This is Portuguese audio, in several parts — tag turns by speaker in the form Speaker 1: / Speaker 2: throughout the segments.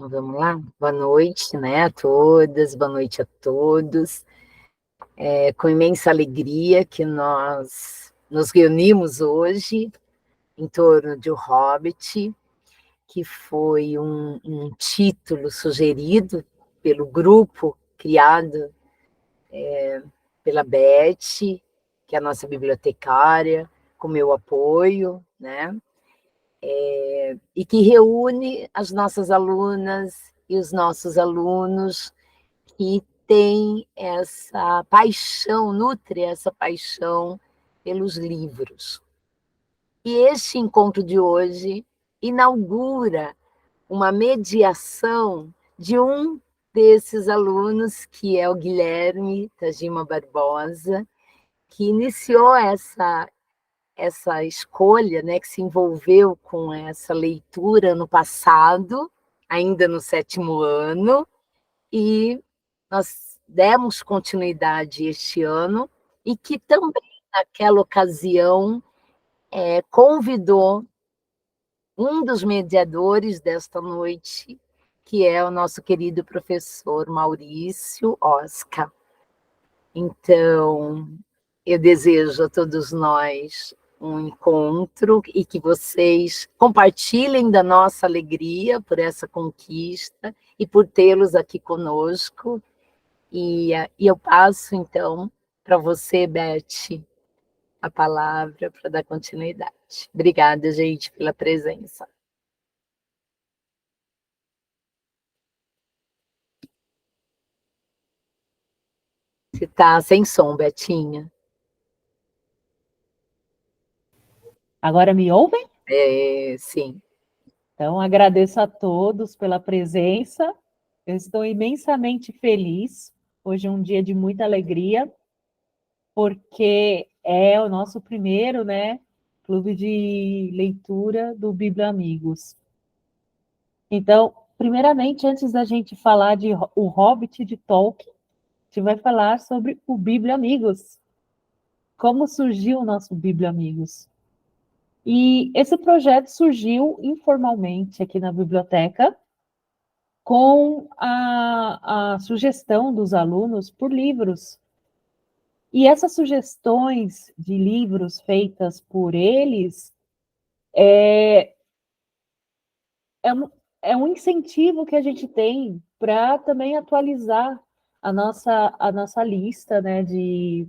Speaker 1: Vamos lá? Boa noite, né, a todas, boa noite a todos. É com imensa alegria que nós nos reunimos hoje em torno de O Hobbit, que foi um título sugerido pelo grupo criado pela Beth, que é a nossa bibliotecária, com meu apoio, né? E que reúne as nossas alunas e os nossos alunos que tem essa paixão, nutre essa paixão pelos livros. E este encontro de hoje inaugura uma mediação de um desses alunos, que é o Guilherme Tajima Barbosa, que iniciou essa escolha, né, que se envolveu com essa leitura no passado, ainda no 7º ano, e nós demos continuidade este ano, e que também, naquela ocasião, convidou um dos mediadores desta noite, que é o nosso querido professor Maurício Oscar. Então, eu desejo a todos nós um encontro e que vocês compartilhem da nossa alegria por essa conquista e por tê-los aqui conosco. E eu passo, então, para você, Beth, a palavra para dar continuidade. Obrigada, gente, pela presença. Você está sem som, Betinha?
Speaker 2: Agora me ouvem?
Speaker 1: Sim.
Speaker 2: Então, agradeço a todos pela presença. Eu estou imensamente feliz. Hoje é um dia de muita alegria, porque é o nosso primeiro, né, clube de leitura do Bíblia Amigos. Então, primeiramente, antes da gente falar de O Hobbit de Tolkien, a gente vai falar sobre o Bíblia Amigos. Como surgiu o nosso Bíblia Amigos? E esse projeto surgiu informalmente aqui na biblioteca, com a sugestão dos alunos por livros. E essas sugestões de livros feitas por eles é um, é um incentivo que a gente tem para também atualizar a nossa lista, né, de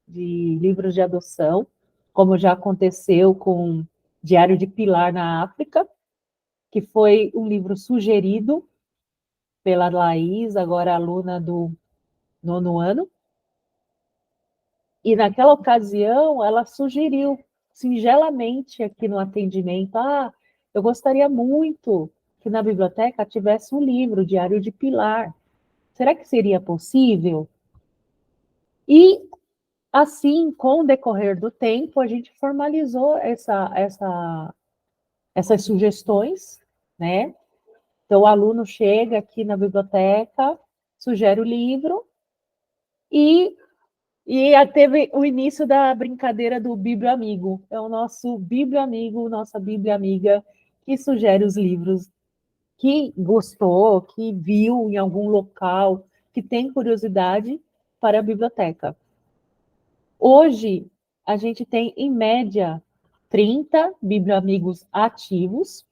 Speaker 2: livros de adoção, como já aconteceu com Diário de Pilar na África, que foi um livro sugerido pela Laís, agora aluna do 9º ano. E naquela ocasião, ela sugeriu singelamente aqui no atendimento: eu gostaria muito que na biblioteca tivesse um livro, Diário de Pilar. Será que seria possível? E assim, com o decorrer do tempo, a gente formalizou essas sugestões, né? Então, o aluno chega aqui na biblioteca, sugere o livro, e teve o início da brincadeira do Bíblia Amigo. É o nosso Bíblia Amigo, nossa Bíblia Amiga, que sugere os livros que gostou, que viu em algum local, que tem curiosidade para a biblioteca. Hoje, a gente tem, em média, 30 Bíblia Amigos ativos,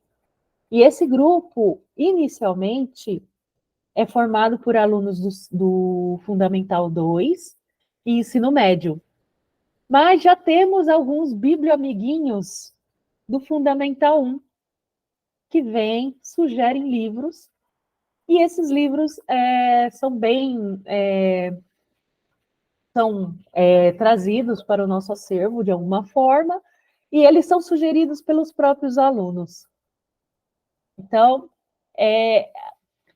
Speaker 2: e esse grupo, inicialmente, é formado por alunos do Fundamental 2 e Ensino Médio. Mas já temos alguns biblioamiguinhos do Fundamental 1 que vêm, sugerem livros, e esses livros são trazidos para o nosso acervo de alguma forma, e eles são sugeridos pelos próprios alunos. Então,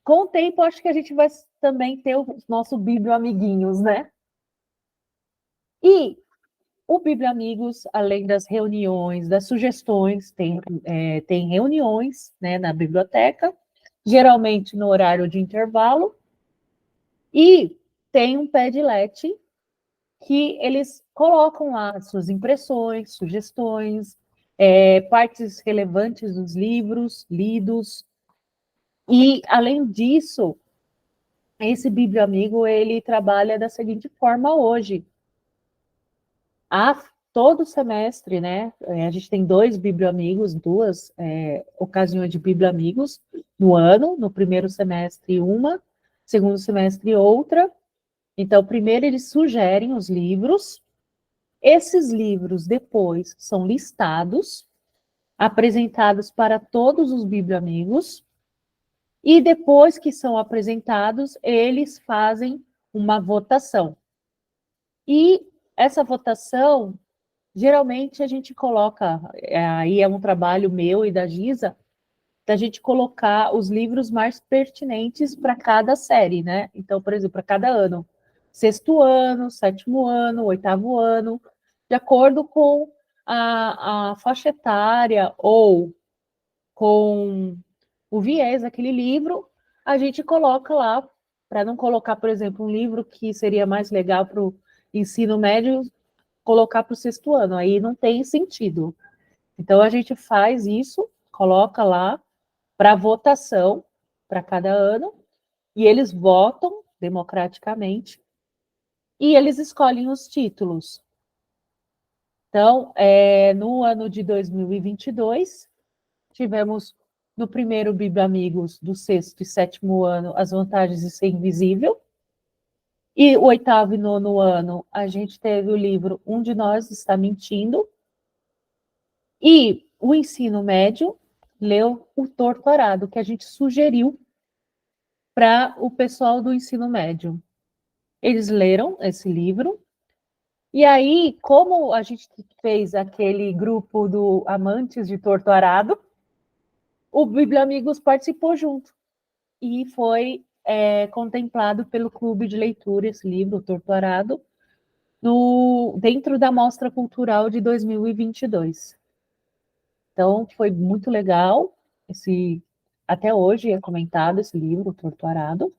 Speaker 2: com o tempo, acho que a gente vai também ter os nossos biblioamiguinhos, né? E o Bíblia Amigos, além das reuniões, das sugestões, tem reuniões, né, na biblioteca, geralmente no horário de intervalo, e tem um Padlet que eles colocam lá suas impressões, sugestões, partes relevantes dos livros lidos, E, além disso, esse biblioamigo, ele trabalha da seguinte forma hoje. Todo semestre, né? A gente tem 2 biblioamigos, 2 ocasiões de biblioamigos no ano, no primeiro semestre uma, segundo semestre outra. Então, primeiro eles sugerem os livros, esses livros depois são listados, apresentados para todos os biblioamigos, e depois que são apresentados, eles fazem uma votação. E essa votação, geralmente a gente coloca, aí é um trabalho meu e da Giza, da gente colocar os livros mais pertinentes para cada série, né? Então, por exemplo, para cada ano. 6º ano, 7º ano, 8º ano, de acordo com a faixa etária ou com o viés daquele livro, a gente coloca lá, para não colocar, por exemplo, um livro que seria mais legal para o ensino médio, colocar para o 6º ano, aí não tem sentido. Então, a gente faz isso, coloca lá para votação para cada ano, e eles votam democraticamente, e eles escolhem os títulos. Então, no ano de 2022, tivemos no primeiro Bibliamigos do 6º e 7º ano As Vantagens de Ser Invisível, e o 8º e 9º ano a gente teve o livro Um de Nós Está Mentindo, e o ensino médio leu O Torturado, que a gente sugeriu para o pessoal do ensino médio. Eles leram esse livro, e aí, como a gente fez aquele grupo do Amantes de Torturado, o Bibliamigos participou junto, e foi contemplado pelo Clube de Leitura, esse livro, O Torturado, dentro da Mostra Cultural de 2022. Então, foi muito legal, até hoje é comentado esse livro, O Torturado.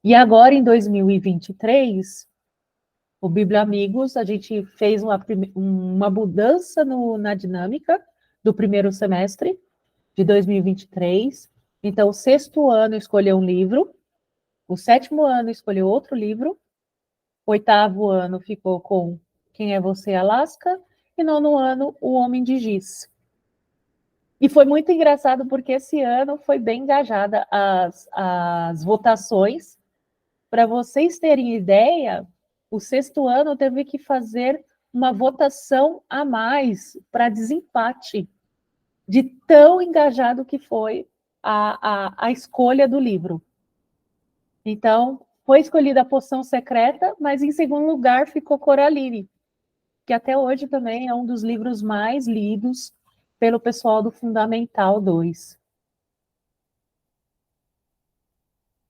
Speaker 2: E agora, em 2023, o Bibliamigos, a gente fez uma mudança na dinâmica do primeiro semestre de 2023. Então, o 6º ano escolheu um livro, o 7º ano escolheu outro livro, o 8º ano ficou com Quem é Você, Alaska, e 9º ano, O Homem de Giz. E foi muito engraçado porque esse ano foi bem engajada as votações. Para vocês terem ideia, o 6º ano teve que fazer uma votação a mais para desempate, de tão engajado que foi a escolha do livro. Então, foi escolhida a Poção Secreta, mas em segundo lugar ficou Coraline, que até hoje também é um dos livros mais lidos pelo pessoal do Fundamental 2.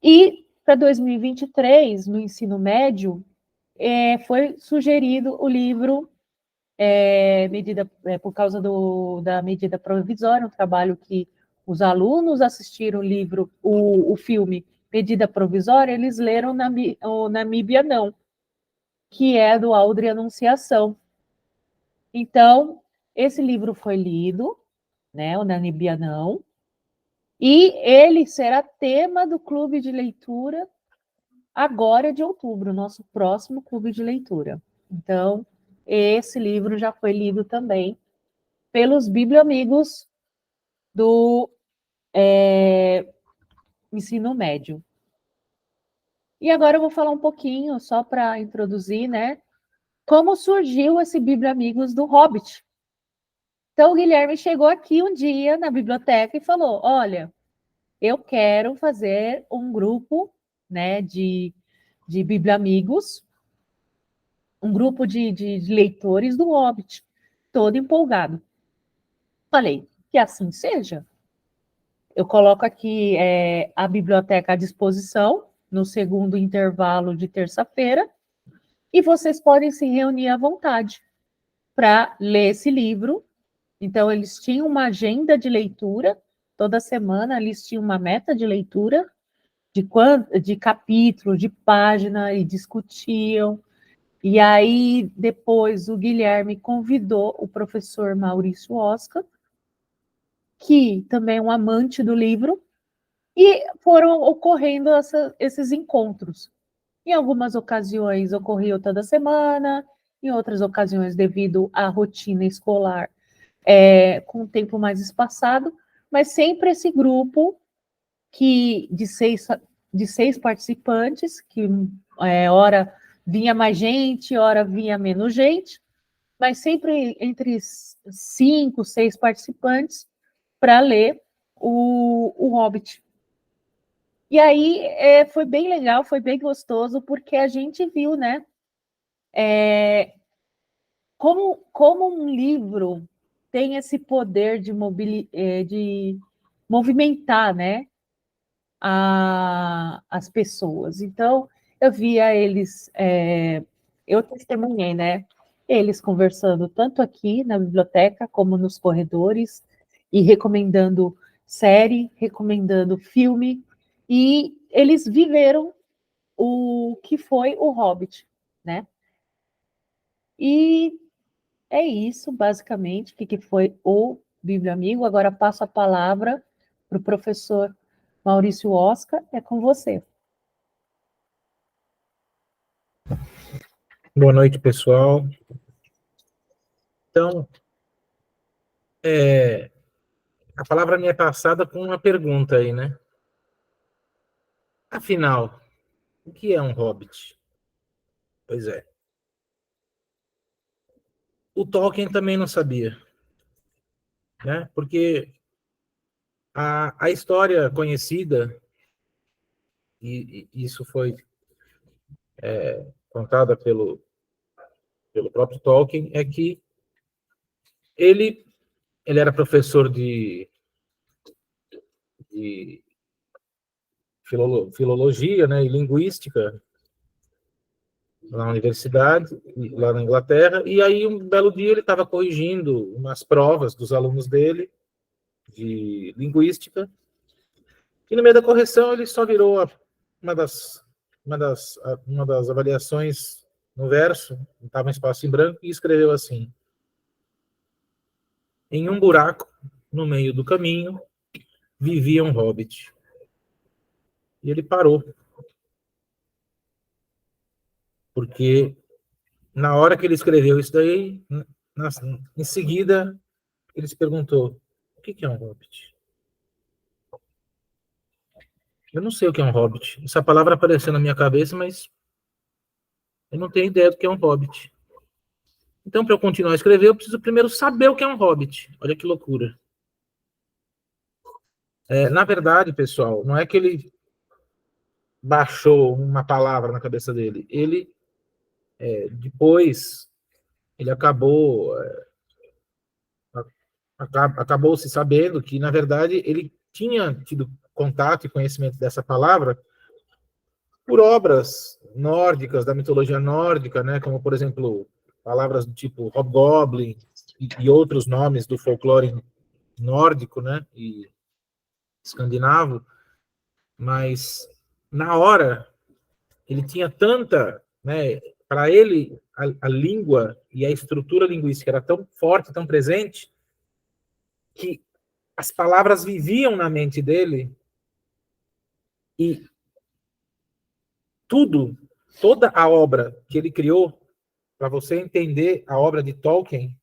Speaker 2: E para 2023, no ensino médio, foi sugerido o livro por causa da medida provisória, um trabalho que os alunos assistiram o filme Medida Provisória, eles leram o Namíbia Não, que é do Audrey Anunciação. Então, esse livro foi lido, né, o Namíbia Não, e ele será tema do clube de leitura agora de outubro, nosso próximo clube de leitura. Então, esse livro já foi lido também pelos biblioamigos do ensino médio. E agora eu vou falar um pouquinho, só para introduzir, né, como surgiu esse Biblioamigos do Hobbit. Então, o Guilherme chegou aqui um dia na biblioteca e falou: olha, eu quero fazer um grupo, né, de biblioamigos, um grupo de leitores do Hobbit, todo empolgado. Falei, que assim seja. Eu coloco aqui a biblioteca à disposição, no segundo intervalo de terça-feira, e vocês podem se reunir à vontade para ler esse livro. Então, eles tinham uma agenda de leitura, toda semana eles tinham uma meta de leitura, de capítulo, de página, e discutiam. E aí, depois, o Guilherme convidou o professor Maurício Oscar, que também é um amante do livro, E foram ocorrendo esses encontros. Em algumas ocasiões ocorriam toda semana, em outras ocasiões, devido à rotina escolar, com um tempo mais espaçado, mas sempre esse grupo de seis participantes, que ora vinha mais gente, ora vinha menos gente, mas sempre entre 5, 6 participantes para ler o Hobbit. E aí foi bem legal, foi bem gostoso, porque a gente viu, né? Como um livro tem esse poder de movimentar, né? As pessoas. Então, eu via eles, eu testemunhei, né? Eles conversando tanto aqui na biblioteca como nos corredores e recomendando série, recomendando filme, e eles viveram o que foi o Hobbit, né? E é isso, basicamente, o que foi o Biblioamigo. Agora passo a palavra para o professor Maurício Oscar, é com você.
Speaker 3: Boa noite, pessoal. Então, a palavra me é passada com uma pergunta aí, né? Afinal, o que é um hobbit? Pois é. O Tolkien também não sabia, né? Porque a história conhecida, e isso foi contada pelo próprio Tolkien, é que ele era professor de filologia, né, e linguística na universidade, lá na Inglaterra, e aí um belo dia ele estava corrigindo umas provas dos alunos dele de linguística, e no meio da correção ele só virou uma das avaliações no verso, estava um espaço em branco, e escreveu assim: em um buraco no meio do caminho vivia um hobbit. E ele parou, porque na hora que ele escreveu isso daí, em seguida ele se perguntou: o que é um hobbit? Eu não sei o que é um hobbit. Essa palavra apareceu na minha cabeça, mas eu não tenho ideia do que é um hobbit. Então, para eu continuar a escrever, eu preciso primeiro saber o que é um hobbit. Olha que loucura. Na verdade, pessoal, não é que ele baixou uma palavra na cabeça dele. Ele, depois, ele acabou se sabendo que, na verdade, ele tinha tido contato e conhecimento dessa palavra por obras nórdicas, da mitologia nórdica, né, como, por exemplo, palavras do tipo hobgoblin e outros nomes do folclore nórdico, né, e escandinavo, mas na hora ele tinha tanta, né, para ele a língua e a estrutura linguística era tão forte, tão presente, que as palavras viviam na mente dele e toda a obra que ele criou, para você entender a obra de Tolkien,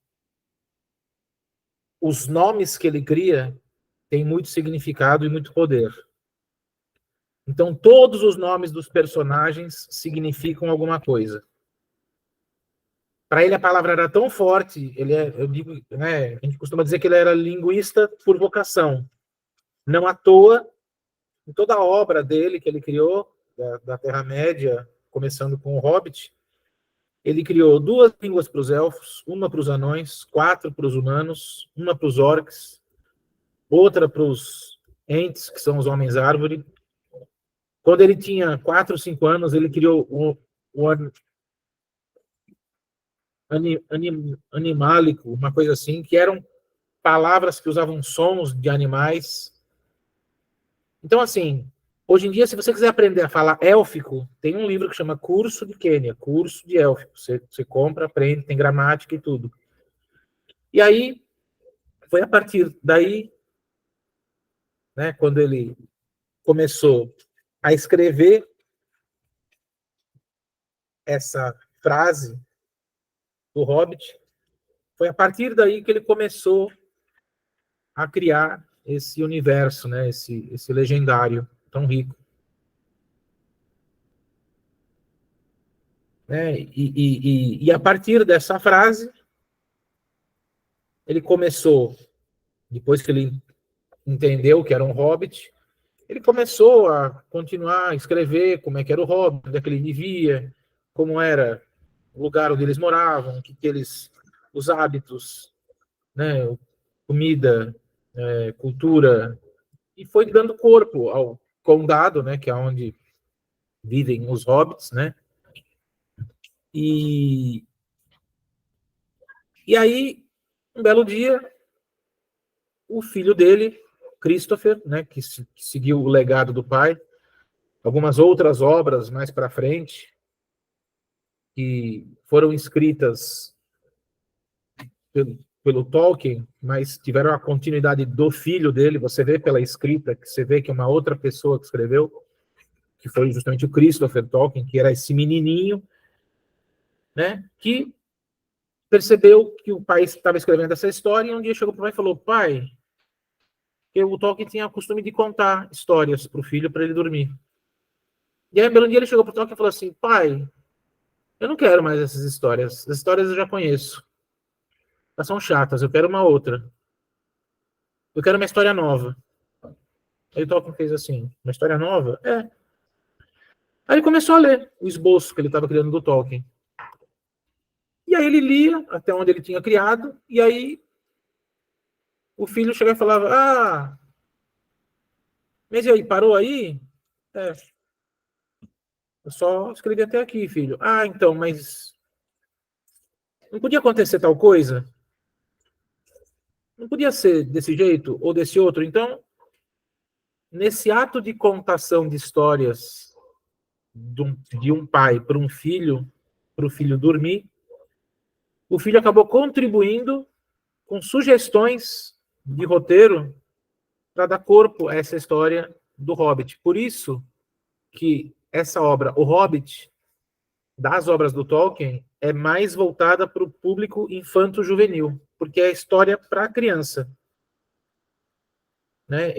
Speaker 3: os nomes que ele cria têm muito significado e muito poder. Então, todos os nomes dos personagens significam alguma coisa. Para ele, a palavra era tão forte, eu digo, né, a gente costuma dizer que ele era linguista por vocação. Não à toa, em toda a obra dele que ele criou, da Terra-média, começando com o Hobbit, ele criou 2 línguas para os elfos, uma para os anões, 4 para os humanos, uma para os orcs, outra para os ents, que são os homens-árvore. Quando ele tinha 4 ou 5 anos, ele criou o animálico, uma coisa assim, que eram palavras que usavam sons de animais. Então, assim, hoje em dia, se você quiser aprender a falar élfico, tem um livro que chama Curso de Quênia, Curso de Élfico. Você compra, aprende, tem gramática e tudo. E aí, foi a partir daí, né, quando ele começou a escrever essa frase do Hobbit, foi a partir daí que ele começou a criar esse universo, né, esse legendário tão rico. Né? E a partir dessa frase, ele começou, depois que ele entendeu que era um hobbit, ele começou a continuar a escrever como é que era o hobbit, onde é que ele vivia, como era o lugar onde eles moravam, os hábitos, né, comida, cultura, e foi dando corpo ao condado, né, que é onde vivem os hobbits, né? E aí, um belo dia, o filho dele, Christopher, né, que seguiu o legado do pai, algumas outras obras mais para frente, que foram escritas pelo Tolkien, mas tiveram a continuidade do filho dele. Você vê pela escrita que você vê que é uma outra pessoa que escreveu, que foi justamente o Christopher Tolkien, que era esse menininho, né, que percebeu que o pai estava escrevendo essa história e um dia chegou para o pai e falou: pai, que o Tolkien tinha o costume de contar histórias para o filho para ele dormir. E aí, um dia ele chegou para o Tolkien e falou assim: pai, eu não quero mais essas histórias. As histórias eu já conheço. Elas são chatas, eu quero uma outra. Eu quero uma história nova. Aí o Tolkien fez assim: uma história nova? É. Aí ele começou a ler o esboço que ele estava criando do Tolkien. E aí ele lia até onde ele tinha criado, e aí o filho chegava e falava: ah, mas e aí, parou aí? É, eu só escrevi até aqui, filho. Ah, então, mas não podia acontecer tal coisa? Não podia ser desse jeito ou desse outro? Então, nesse ato de contação de histórias de um pai para um filho, para o filho dormir, o filho acabou contribuindo com sugestões de roteiro para dar corpo a essa história do Hobbit. Por isso que essa obra, O Hobbit, das obras do Tolkien, é mais voltada para o público infanto-juvenil, porque é história para criança. Né?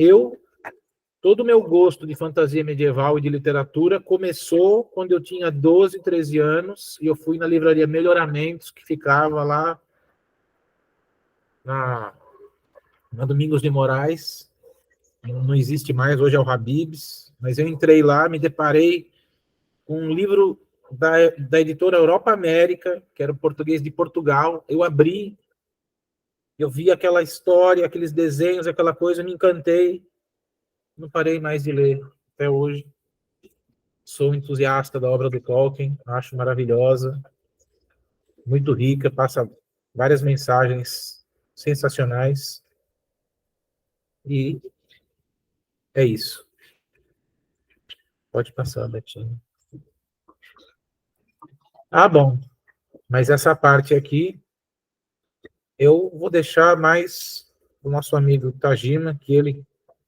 Speaker 3: Todo o meu gosto de fantasia medieval e de literatura começou quando eu tinha 12, 13 anos, e eu fui na livraria Melhoramentos, que ficava lá na Domingos de Moraes. Não existe mais, hoje é o Habib's, mas eu entrei lá, me deparei com um livro da editora Europa América, que era o português de Portugal. Eu abri, eu vi aquela história, aqueles desenhos, aquela coisa, me encantei, não parei mais de ler até hoje. Sou entusiasta da obra do Tolkien, acho maravilhosa, muito rica, passa várias mensagens sensacionais. E é isso. Pode passar, Betinho. Ah, bom. Mas essa parte aqui eu vou deixar mais o nosso amigo Tajima, que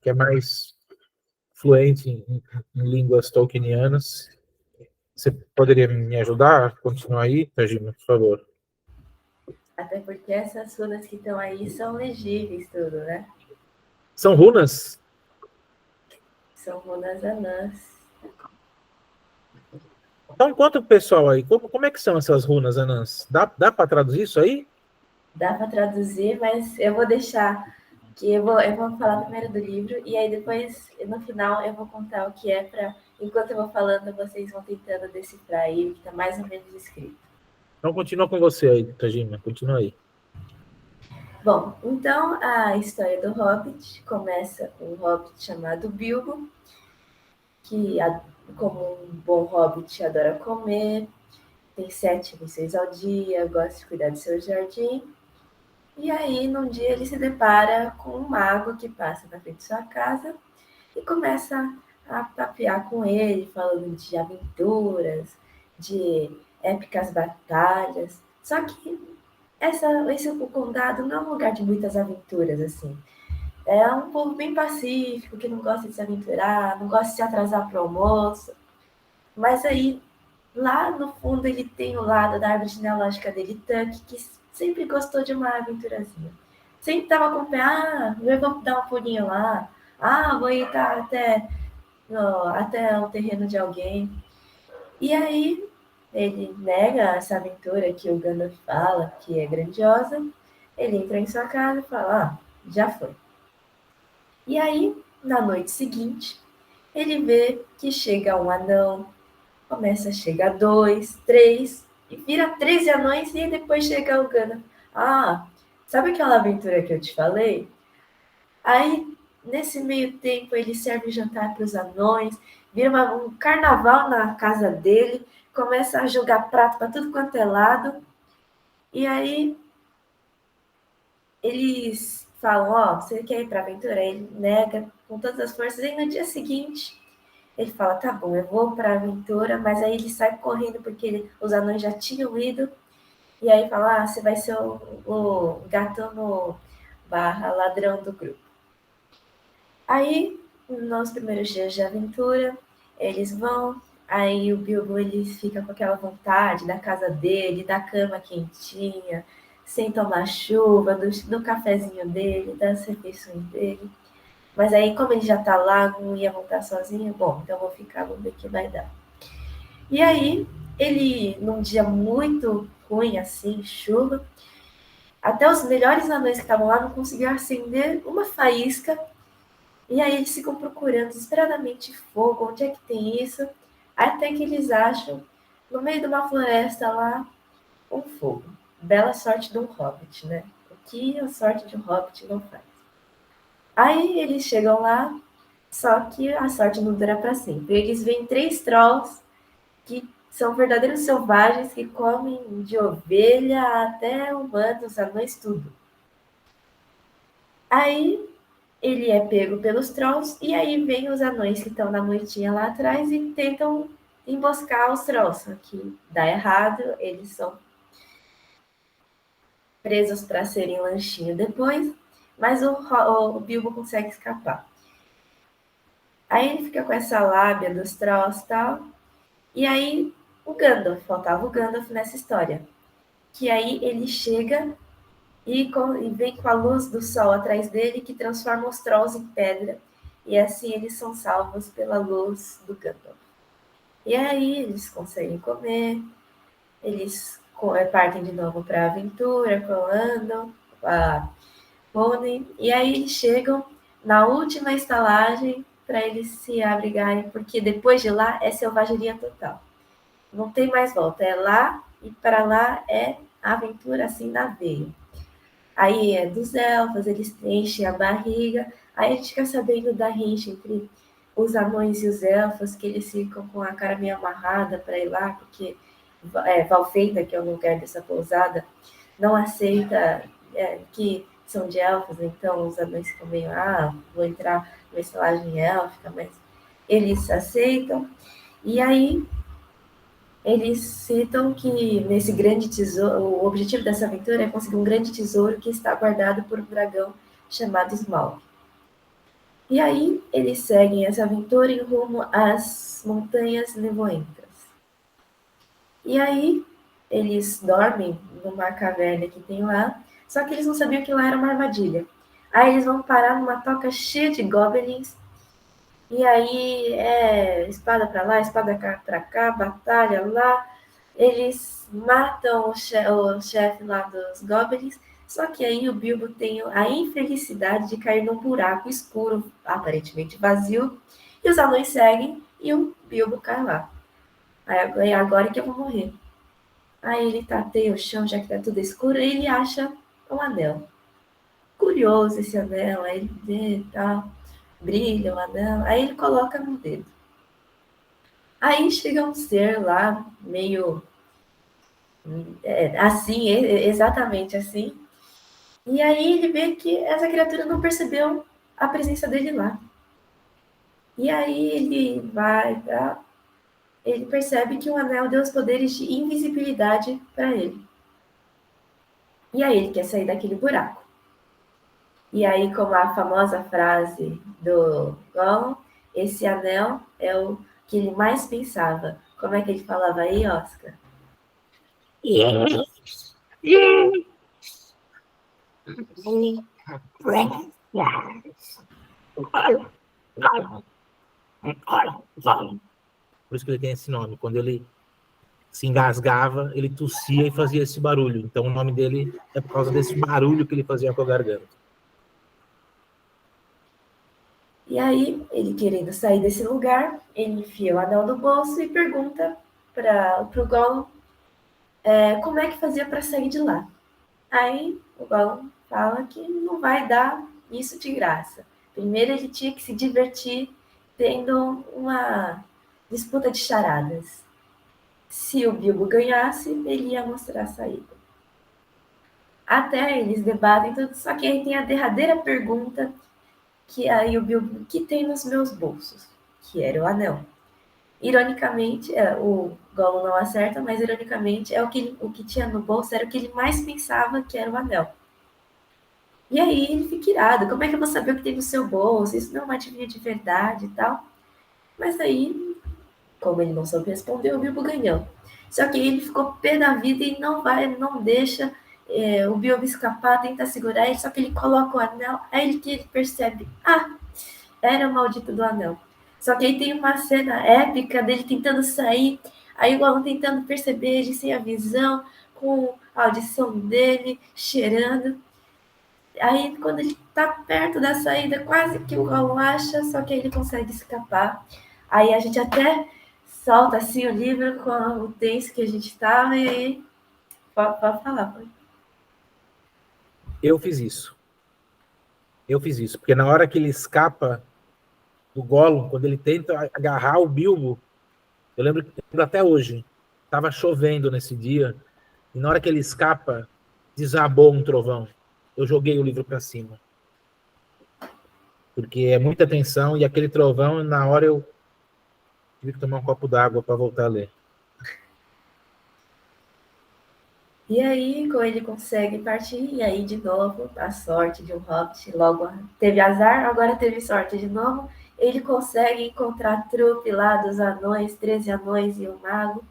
Speaker 3: é mais fluente em línguas tolkienianas. Você poderia me ajudar a continuar aí, Tajima, por favor?
Speaker 4: Até porque essas runas que estão aí são legíveis tudo, né?
Speaker 3: São runas?
Speaker 4: São runas anãs.
Speaker 3: Então, conta pro pessoal aí, como é que são essas runas anãs? Dá para traduzir isso aí?
Speaker 4: Dá para traduzir, mas eu vou deixar que eu vou falar primeiro do livro e aí depois, no final, eu vou contar o que é para... Enquanto eu vou falando, vocês vão tentando decifrar aí o que está mais ou menos escrito.
Speaker 3: Então, continua com você aí, Tajima, continua aí.
Speaker 4: Bom, então a história do Hobbit começa com um Hobbit chamado Bilbo, que, como um bom Hobbit, adora comer, tem 7 refeições ao dia, gosta de cuidar do seu jardim. E aí, num dia, ele se depara com um mago que passa na frente de sua casa e começa a papear com ele, falando de aventuras, de épicas batalhas. Só que o condado não é um lugar de muitas aventuras, assim. É um povo bem pacífico, que não gosta de se aventurar, não gosta de se atrasar para o almoço. Mas aí, lá no fundo, ele tem o lado da árvore genealógica dele, Tuck, que sempre gostou de uma aventurazinha. Sempre estava com o pé, eu vou dar um pulinho lá, vou ir até o terreno de alguém. E aí, ele nega essa aventura que o Gandalf fala, que é grandiosa. Ele entra em sua casa e fala, já foi. E aí, na noite seguinte, ele vê que chega um anão, começa a chegar 2, 3, e vira 13 anões, e depois chega o Gandalf. Sabe aquela aventura que eu te falei? Aí, nesse meio tempo, ele serve jantar para os anões, vira um carnaval na casa dele, começa a jogar prato para tudo quanto é lado, e aí eles falam, você quer ir para a aventura? Ele nega com todas as forças, e no dia seguinte ele fala, tá bom, eu vou para a aventura, mas aí ele sai correndo porque os anões já tinham ido, e aí fala, você vai ser o gatuno barra ladrão do grupo. Aí, nos primeiros dias de aventura, eles vão, aí o Bilbo ele fica com aquela vontade da casa dele, da cama quentinha, sem tomar chuva, do cafezinho dele, das refeições dele. Mas aí, como ele já tá lá, não ia voltar sozinho, bom, então vou ficar, vamos ver o que vai dar. E aí, ele, num dia muito ruim, assim, chuva, até os melhores anões que estavam lá não conseguiam acender uma faísca. E aí eles ficam procurando desesperadamente fogo, onde é que tem isso? Até que eles acham, no meio de uma floresta lá, um fogo. Bela sorte de um hobbit, né? O que a sorte de um hobbit não faz? Aí eles chegam lá, só que a sorte não dura para sempre. Eles veem 3 trolls que são verdadeiros selvagens que comem de ovelha até humanos, anões, tudo. Aí ele é pego pelos trolls e aí vem os anões que estão na moitinha lá atrás e tentam emboscar os trolls. Só que dá errado, eles são presos para serem lanchinho depois, mas o Bilbo consegue escapar. Aí ele fica com essa lábia dos trolls e tal, e aí faltava o Gandalf nessa história. Que aí ele chega e vem com a luz do sol atrás dele que transforma os trolls em pedra. E assim eles são salvos pela luz do Gandalf. E aí eles conseguem comer, eles partem de novo para a aventura, com o Andon, a Pony, e aí eles chegam na última estalagem para eles se abrigarem, porque depois de lá é selvageria total. Não tem mais volta, é lá e para lá é aventura assim na veia. Aí é dos elfos, eles enchem a barriga. Aí a gente fica sabendo da rixa entre os anões e os elfos, que eles ficam com a cara meio amarrada para ir lá, porque Valfenda, que é o lugar dessa pousada, não aceita que são de elfos, então os anões ficam meio, vou entrar numa estalagem élfica, mas eles aceitam. E aí eles citam que nesse grande tesouro, o objetivo dessa aventura é conseguir um grande tesouro que está guardado por um dragão chamado Smaug. E aí eles seguem essa aventura em rumo às Montanhas Nevoentas. E aí eles dormem numa caverna que tem lá, só que eles não sabiam que lá era uma armadilha. Aí eles vão parar numa toca cheia de goblins. E aí espada para lá, espada para cá, batalha lá. Eles matam o chefe lá dos goblins, só que aí o Bilbo tem a infelicidade de cair num buraco escuro, aparentemente vazio, e os anões seguem e o Bilbo cai lá. Aí agora que eu vou morrer. Aí ele tateia o chão, já que tá tudo escuro, e ele acha um anel. Curioso esse anel, aí ele vê e tal, brilha o anel, aí ele coloca no dedo. Aí chega um ser lá, meio assim, exatamente assim. E aí ele vê que essa criatura não percebeu a presença dele lá. E aí ele percebe que o anel deu os poderes de invisibilidade para ele. E aí ele quer sair daquele buraco. E aí, como a famosa frase do Gollum, esse anel é o que ele mais pensava. Como é que ele falava aí, Oscar?
Speaker 1: Yes.
Speaker 3: Por isso que ele tem esse nome. Quando ele se engasgava, ele tossia e fazia esse barulho. Então o nome dele é por causa desse barulho que ele fazia com a garganta.
Speaker 4: E aí, ele querendo sair desse lugar, ele enfia o anel no bolso e pergunta para o Gollum como é que fazia para sair de lá. Aí o Gollum fala que não vai dar isso de graça. Primeiro ele tinha que se divertir tendo uma disputa de charadas. Se o Bilbo ganhasse, ele ia mostrar a saída. Até eles debatem tudo, só que aí tem a derradeira pergunta, que aí o Bilbo, o que tem nos meus bolsos? Que era o anel. Ironicamente, o Gollum não acerta, mas ironicamente o que tinha no bolso era o que ele mais pensava que era o anel. E aí ele fica irado, como é que eu vou saber o que tem no seu bolso? Isso não é uma adivinha de verdade e tal. Mas aí, como ele não soube responder, o Bilbo ganhou. Só que ele ficou pé da vida e não deixa o Bilbo escapar, tenta segurar ele, só que ele coloca o anel, aí que ele percebe, era o maldito do anel. Só que aí tem uma cena épica dele tentando sair, aí o Gollum tentando perceber ele sem a visão, com a audição dele, cheirando. Aí, quando ele tá perto da saída, quase que o Gollum acha, só que ele consegue escapar. Aí a gente até solta assim o livro com o tenso que a gente tava e aí pode falar. Pode.
Speaker 3: Eu fiz isso. Porque na hora que ele escapa do Gollum, quando ele tenta agarrar o Bilbo, eu lembro até hoje, estava chovendo nesse dia, e na hora que ele escapa, desabou um trovão. Eu joguei o livro para cima. Porque é muita tensão, e aquele trovão, na hora eu tive que tomar um copo d'água para voltar a ler.
Speaker 4: E aí, quando ele consegue partir, e aí de novo, a sorte de um hobbit, logo teve azar, agora teve sorte de novo, ele consegue encontrar a trupe lá dos anões, 13 anões e um mago,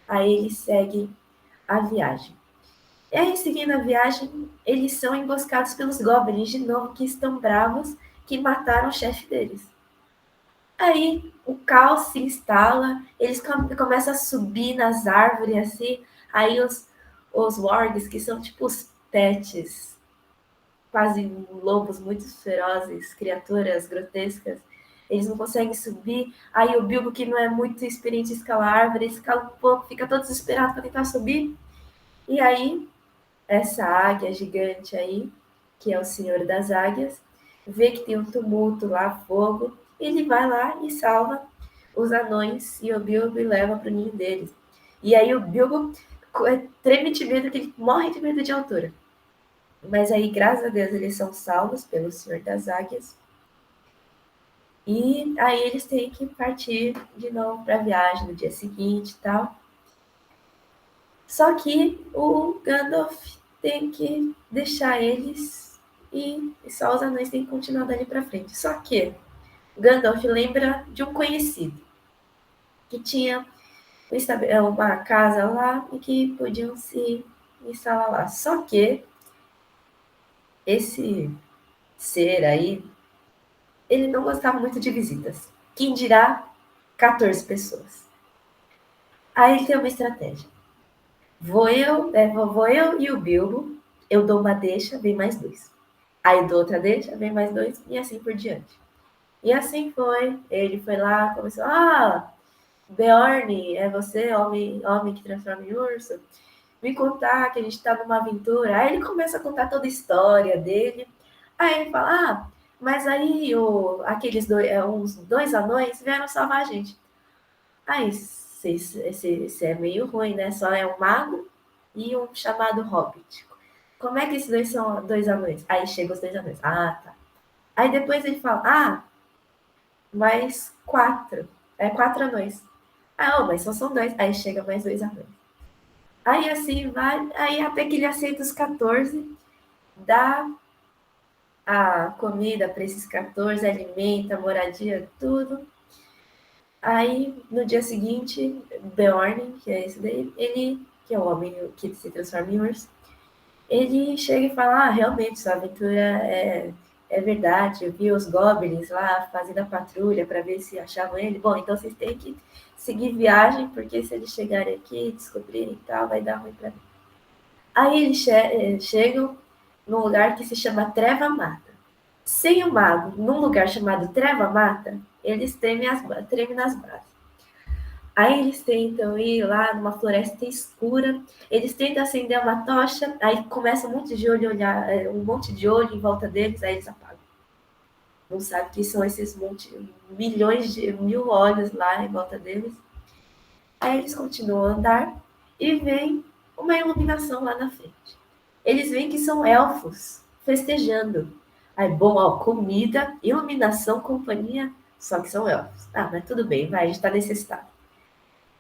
Speaker 4: aí ele segue a viagem. E aí, seguindo a viagem, eles são emboscados pelos goblins de novo, que estão bravos, que mataram o chefe deles. Aí o caos se instala, eles começam a subir nas árvores assim, aí os wargs, que são tipo os pets, quase lobos muito ferozes, criaturas grotescas, eles não conseguem subir. Aí o Bilbo, que não é muito experiente em escalar árvore, escala um pouco, fica todo desesperado para tentar subir. E aí essa águia gigante aí, que é o Senhor das Águias, vê que tem um tumulto lá, fogo, ele vai lá e salva os anões e o Bilbo e leva para o ninho deles. E aí o Bilbo treme de medo, que ele morre de medo de altura. Mas aí, graças a Deus, eles são salvos pelo Senhor das Águias. E aí eles têm que partir de novo para a viagem no dia seguinte e tal. Só que o Gandalf tem que deixar eles e só os anões têm que continuar dali para frente. Só que o Gandalf lembra de um conhecido que tinha uma casa lá e que podiam se instalar lá. Só que esse ser aí, ele não gostava muito de visitas. Quem dirá 14 pessoas. Aí ele tem uma estratégia. Vou eu e o Bilbo, eu dou uma deixa, vem mais dois. Aí dou outra deixa, vem mais dois, e assim por diante. E assim foi. Ele foi lá, começou, Beorn, é você, homem que transforma em urso? Me contar que a gente está numa aventura. Aí ele começa a contar toda a história dele. Aí ele fala, mas aí aqueles uns dois anões vieram salvar a gente. Aí, esse é meio ruim, né? Só é um mago e um chamado Hobbit. Como é que esses dois são dois anões? Aí chegam os dois anões. Tá. Aí depois ele fala, mais quatro. É 4 anões. Mas só são dois. Aí chega mais 2 anões. Aí assim vai, aí até que ele aceita os 14, dá a comida para esses 14, alimenta, moradia, tudo. Aí, no dia seguinte, Beorn, que é esse daí, ele, que é o homem que se transforma em urso, ele chega e fala, realmente, sua aventura é verdade, eu vi os goblins lá fazendo a patrulha para ver se achavam ele. Bom, então vocês têm que seguir viagem, porque se eles chegarem aqui e descobrirem e tal, vai dar ruim para mim. Aí eles chegam num lugar que se chama Treva Mata. Sem o mago, num lugar chamado Treva Mata, eles tremem nas bases. Aí eles tentam ir lá numa floresta escura, eles tentam acender uma tocha, aí começa um monte de olho em volta deles, aí eles apagam. Não sabe que são esses milhões de mil olhos lá em volta deles. Aí eles continuam a andar e vem uma iluminação lá na frente. Eles veem que são elfos festejando. Aí, bom, ó, comida, iluminação, companhia, só que são elfos. Mas tudo bem, vai, a gente tá necessitado.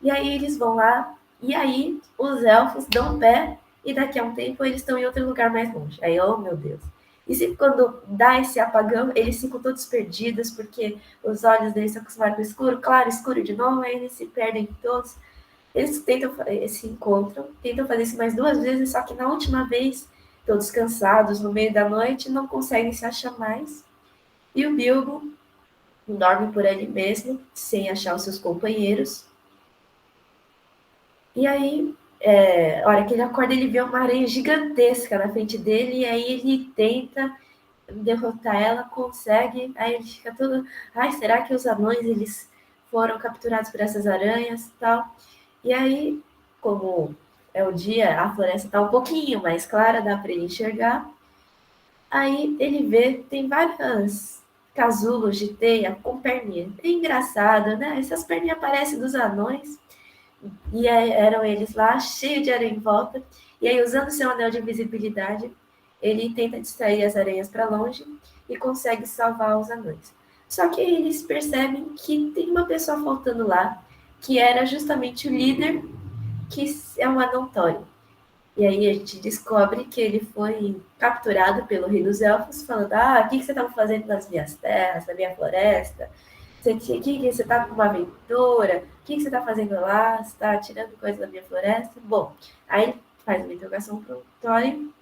Speaker 4: E aí eles vão lá, e aí os elfos dão pé, e daqui a um tempo eles estão em outro lugar mais longe. Aí, oh meu Deus. E sempre quando dá esse apagão, eles ficam todos perdidos, porque os olhos deles se acostumaram com o escuro, claro, escuro de novo, aí eles se perdem todos. Eles se encontram, tentam fazer isso mais 2 vezes, só que na última vez, todos cansados, no meio da noite, não conseguem se achar mais. E o Bilbo dorme por ali mesmo, sem achar os seus companheiros. E aí, a hora que ele acorda, ele vê uma aranha gigantesca na frente dele, e aí ele tenta derrotar ela, consegue, aí ele fica todo, será que os anões, eles foram capturados por essas aranhas e tal? E aí, como é o dia, a floresta está um pouquinho mais clara, dá para ele enxergar, aí ele vê, tem vários casulos de teia com perninha, é engraçado, né? Essas perninhas parecem dos anões, e aí, eram eles lá, cheio de aranha em volta. E aí, usando seu anel de invisibilidade, ele tenta distrair as aranhas para longe e consegue salvar os anões. Só que aí eles percebem que tem uma pessoa faltando lá, que era justamente o líder, que é um anão Thorin. E aí a gente descobre que ele foi capturado pelo rei dos elfos, falando, o que você estava fazendo nas minhas terras, na minha floresta? Você está com uma aventura? O que você está fazendo lá? Você está tirando coisa da minha floresta? Bom, aí faz uma interrogação para o Thorin,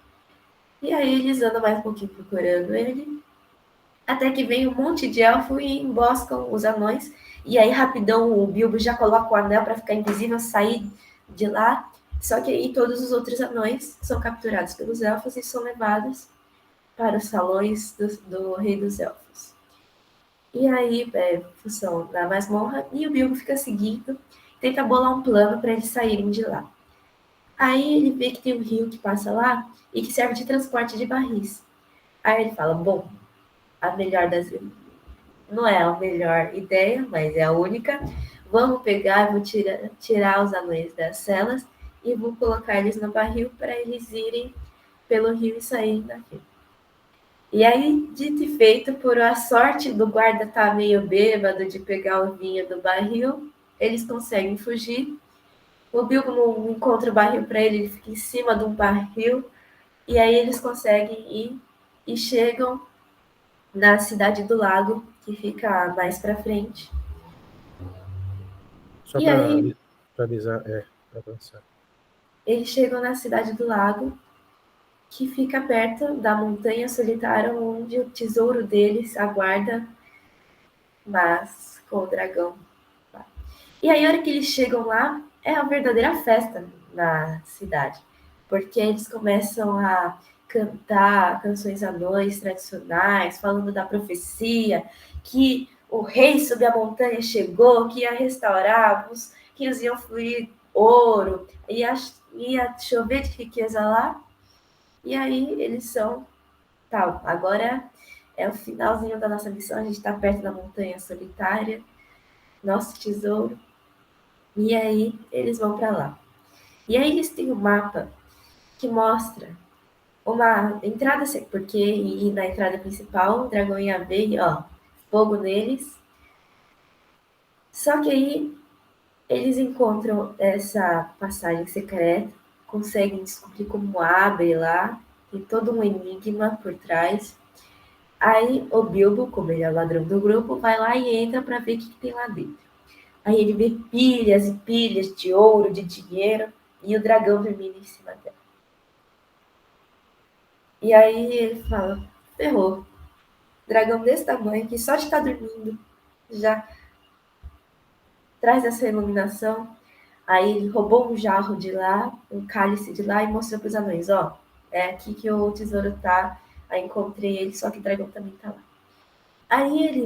Speaker 4: e aí eles andam mais um pouquinho procurando ele, até que vem um monte de elfo e emboscam os anões, e aí rapidão o Bilbo já coloca o anel para ficar invisível, sair de lá, só que aí todos os outros anões são capturados pelos elfos e são levados para os salões do rei dos elfos. E aí, função da masmorra, e o Bilbo fica seguindo, tenta bolar um plano para eles saírem de lá. Aí ele vê que tem um rio que passa lá e que serve de transporte de barris. Aí ele fala, bom, não é a melhor ideia, mas é a única. Vamos pegar, vou tirar os anões das celas e vou colocar eles no barril para eles irem pelo rio e saírem daqui. E aí, dito e feito, por a sorte do guarda estar meio bêbado de pegar o vinho do barril, eles conseguem fugir. O Bilbo não encontra o barril para ele, ele fica em cima de um barril, e aí eles conseguem ir e chegam na cidade do lago, que fica mais para frente.
Speaker 3: Só para avisar, para avançar.
Speaker 4: Eles chegam na cidade do lago, que fica perto da montanha solitária, onde o tesouro deles aguarda, mas com o dragão. E aí, a hora que eles chegam lá, é uma verdadeira festa na cidade, porque eles começam a cantar canções anões tradicionais, falando da profecia, que o rei sob a montanha chegou, que ia restaurar-os, que eles iam fluir ouro, ia chover de riqueza lá. E aí eles são, agora é o finalzinho da nossa missão, a gente está perto da montanha solitária, nosso tesouro. E aí eles vão para lá. E aí eles têm um mapa que mostra uma entrada, porque e na entrada principal o dragão ia ver, fogo neles. Só que aí eles encontram essa passagem secreta, conseguem descobrir como abre lá, tem todo um enigma por trás. Aí o Bilbo, como ele é o ladrão do grupo, vai lá e entra para ver o que tem lá dentro. Aí ele vê pilhas e pilhas de ouro, de dinheiro, e o dragão vermelho em cima dela. E aí ele fala, ferrou. Dragão desse tamanho, que só de estar dormindo já traz essa iluminação. Aí ele roubou um jarro de lá, um cálice de lá, e mostrou para os anões, ó, é aqui que o tesouro tá. Aí encontrei ele, só que o dragão também tá lá. Aí ele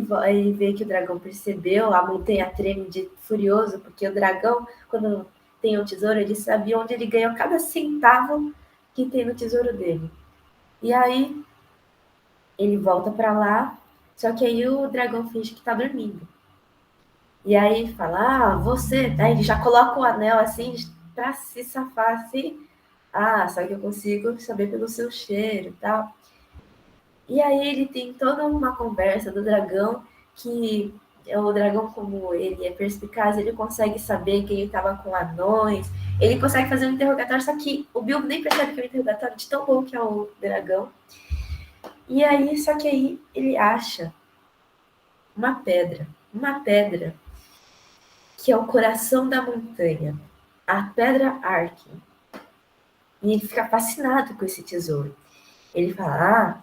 Speaker 4: vê que o dragão percebeu, a montanha treme de furioso, porque o dragão, quando tem um tesouro, ele sabe onde ele ganhou cada centavo que tem no tesouro dele. E aí ele volta para lá, só que aí o dragão finge que tá dormindo. E aí fala, você... Aí ele já coloca o anel assim, pra se safar assim. Só que eu consigo saber pelo seu cheiro e tal. E aí ele tem toda uma conversa do dragão, que o dragão, como ele é perspicaz, ele consegue saber quem estava com anões, ele consegue fazer um interrogatório, só que o Bilbo nem percebe que é um interrogatório, de tão bom que é o dragão. E aí, só que aí ele acha uma pedra que é o coração da montanha, a pedra Arkin. E ele fica fascinado com esse tesouro. Ele fala,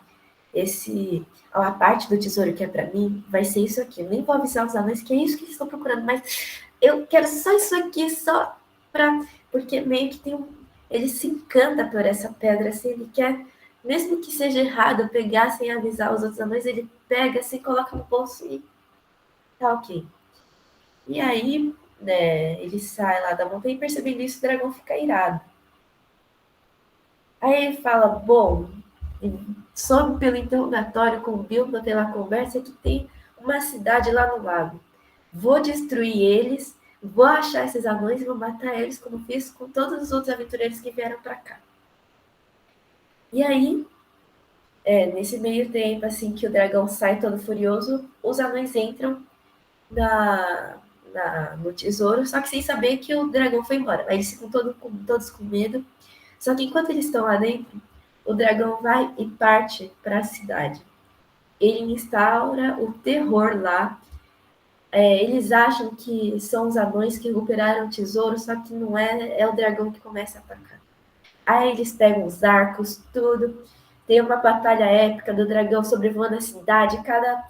Speaker 4: a parte do tesouro que é para mim vai ser isso aqui. Eu nem vou avisar os anões que é isso que eles estão procurando, mas eu quero só isso aqui, só para... Porque meio que ele se encanta por essa pedra, assim, ele quer, mesmo que seja errado pegar sem avisar os outros anões, ele pega, assim, coloca no bolso e tá ok. E aí, né, ele sai lá da montanha e percebendo isso, o dragão fica irado. Aí ele fala, bom, soube pelo interrogatório com o Bilbo, pela conversa, que tem uma cidade lá no lago. Vou destruir eles, vou achar esses anões e vou matar eles, como fiz com todos os outros aventureiros que vieram para cá. E aí, nesse meio tempo, assim, que o dragão sai todo furioso, os anões entram no tesouro, só que sem saber que o dragão foi embora. Aí eles ficam todos com medo. Só que enquanto eles estão lá dentro, o dragão vai e parte para a cidade. Ele instaura o terror lá. Eles acham que são os anões que recuperaram o tesouro, só que não é o dragão que começa a atacar. Aí eles pegam os arcos, tudo. Tem uma batalha épica do dragão sobrevoando a cidade. Cada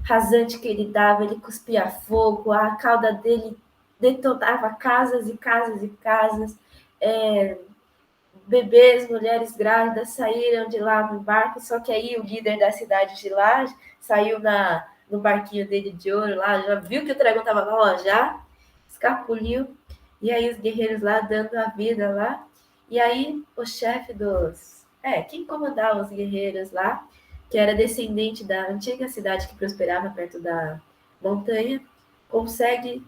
Speaker 4: rasante que ele dava, ele cuspia fogo. A cauda dele detonava casas e casas e casas. Bebês, mulheres grávidas saíram de lá no barco, só que aí o líder da cidade de lá saiu no barquinho dele de ouro lá, já viu que o dragão estava lá, já escapuliu, e aí os guerreiros lá dando a vida lá, e aí o chefe quem comandava os guerreiros lá, que era descendente da antiga cidade que prosperava perto da montanha, consegue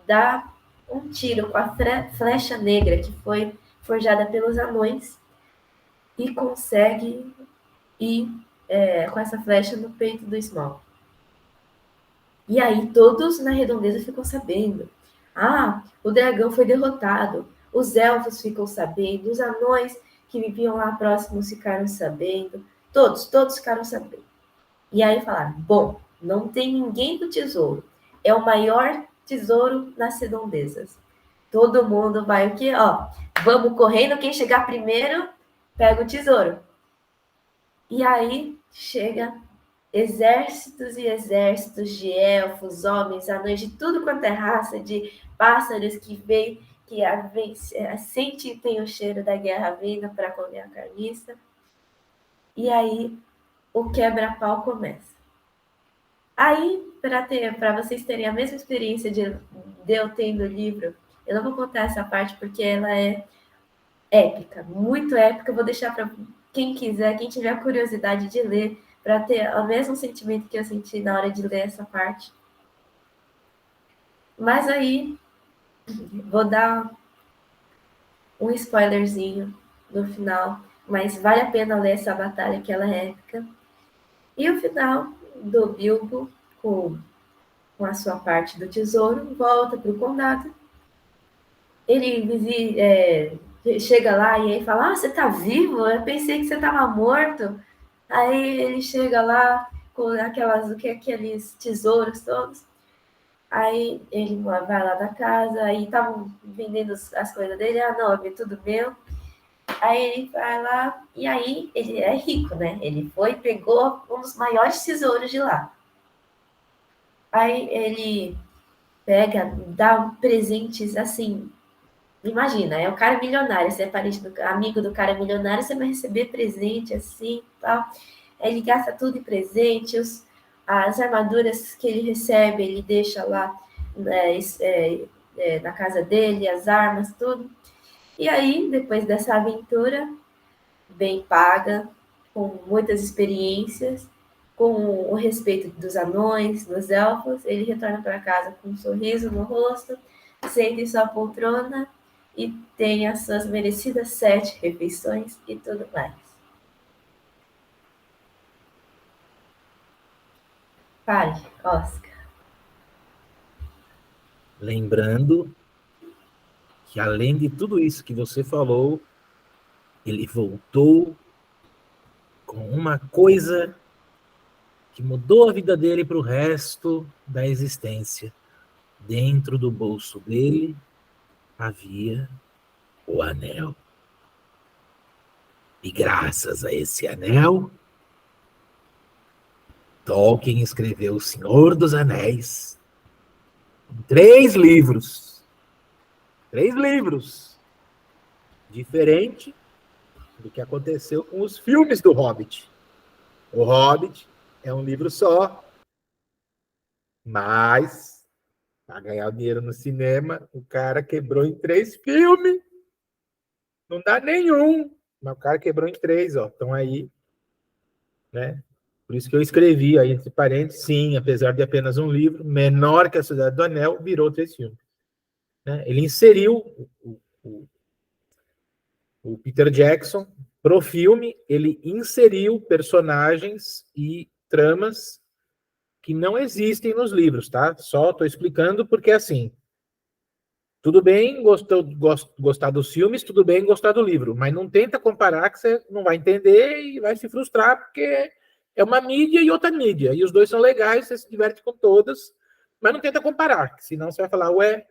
Speaker 4: dar um tiro com a flecha negra, que foi forjada pelos anões, e consegue ir com essa flecha no peito do Smaug. E aí todos na redondeza ficam sabendo. O dragão foi derrotado. Os elfos ficam sabendo. Os anões que viviam lá próximos ficaram sabendo. Todos ficaram sabendo. E aí falaram, bom, não tem ninguém do tesouro. É o maior tesouro nas redondezas. Todo mundo vai o quê? Vamos correndo, quem chegar primeiro pega o tesouro. E aí chega exércitos e exércitos de elfos, homens, anões, de tudo quanto é raça, de pássaros que vêm, que sente e tem o cheiro da guerra vindo para comer a carniça. E aí o quebra-pau começa. Aí, para vocês terem a mesma experiência de eu tendo o livro, eu não vou contar essa parte porque ela é épica, muito épica. Eu vou deixar para quem quiser, quem tiver curiosidade de ler, para ter o mesmo sentimento que eu senti na hora de ler essa parte. Mas aí, vou dar um spoilerzinho no final, mas vale a pena ler essa batalha, que ela é épica. E o final do Bilbo, com a sua parte do tesouro, volta para o condado. Ele chega lá e aí fala, você tá vivo? Eu pensei que você estava morto. Aí ele chega lá com aqueles tesouros todos. Aí ele vai lá da casa, aí estavam vendendo as coisas dele. Ah, não, é tudo meu. Aí ele vai lá, e aí ele é rico, né? Ele foi e pegou um dos maiores tesouros de lá. Aí ele pega, dá presentes assim. Imagina, é o cara milionário, você é parente amigo do cara milionário, você vai receber presente assim, tal. Ele gasta tudo em presentes, as armaduras que ele recebe, ele deixa lá, né, na casa dele, as armas, tudo. E aí, depois dessa aventura, bem paga, com muitas experiências, com o respeito dos anões, dos elfos, ele retorna para casa com um sorriso no rosto, senta em sua poltrona e tem as suas merecidas 7 refeições e tudo mais. Pare, Oscar.
Speaker 3: Lembrando que, além de tudo isso que você falou, ele voltou com uma coisa que mudou a vida dele para o resto da existência. Dentro do bolso dele havia o anel. E graças a esse anel, Tolkien escreveu O Senhor dos Anéis em 3 livros. 3 livros. Diferente do que aconteceu com os filmes do Hobbit. O Hobbit é um livro só, mas para ganhar dinheiro no cinema, o cara quebrou em 3 filmes. Não dá nenhum, mas o cara quebrou em 3, ó. Estão aí, né? Por isso que eu escrevi aí, entre parênteses, sim, apesar de apenas um livro, menor que A Cidade do Anel, virou 3 filmes. Né? Ele inseriu o Peter Jackson pro filme, ele inseriu personagens e tramas que não existem nos livros, tá? Só estou explicando porque, assim, tudo bem gostar dos filmes, tudo bem gostar do livro, mas não tenta comparar que você não vai entender e vai se frustrar, porque é uma mídia e outra mídia, e os dois são legais, você se diverte com todas, mas não tenta comparar, senão você vai falar ué,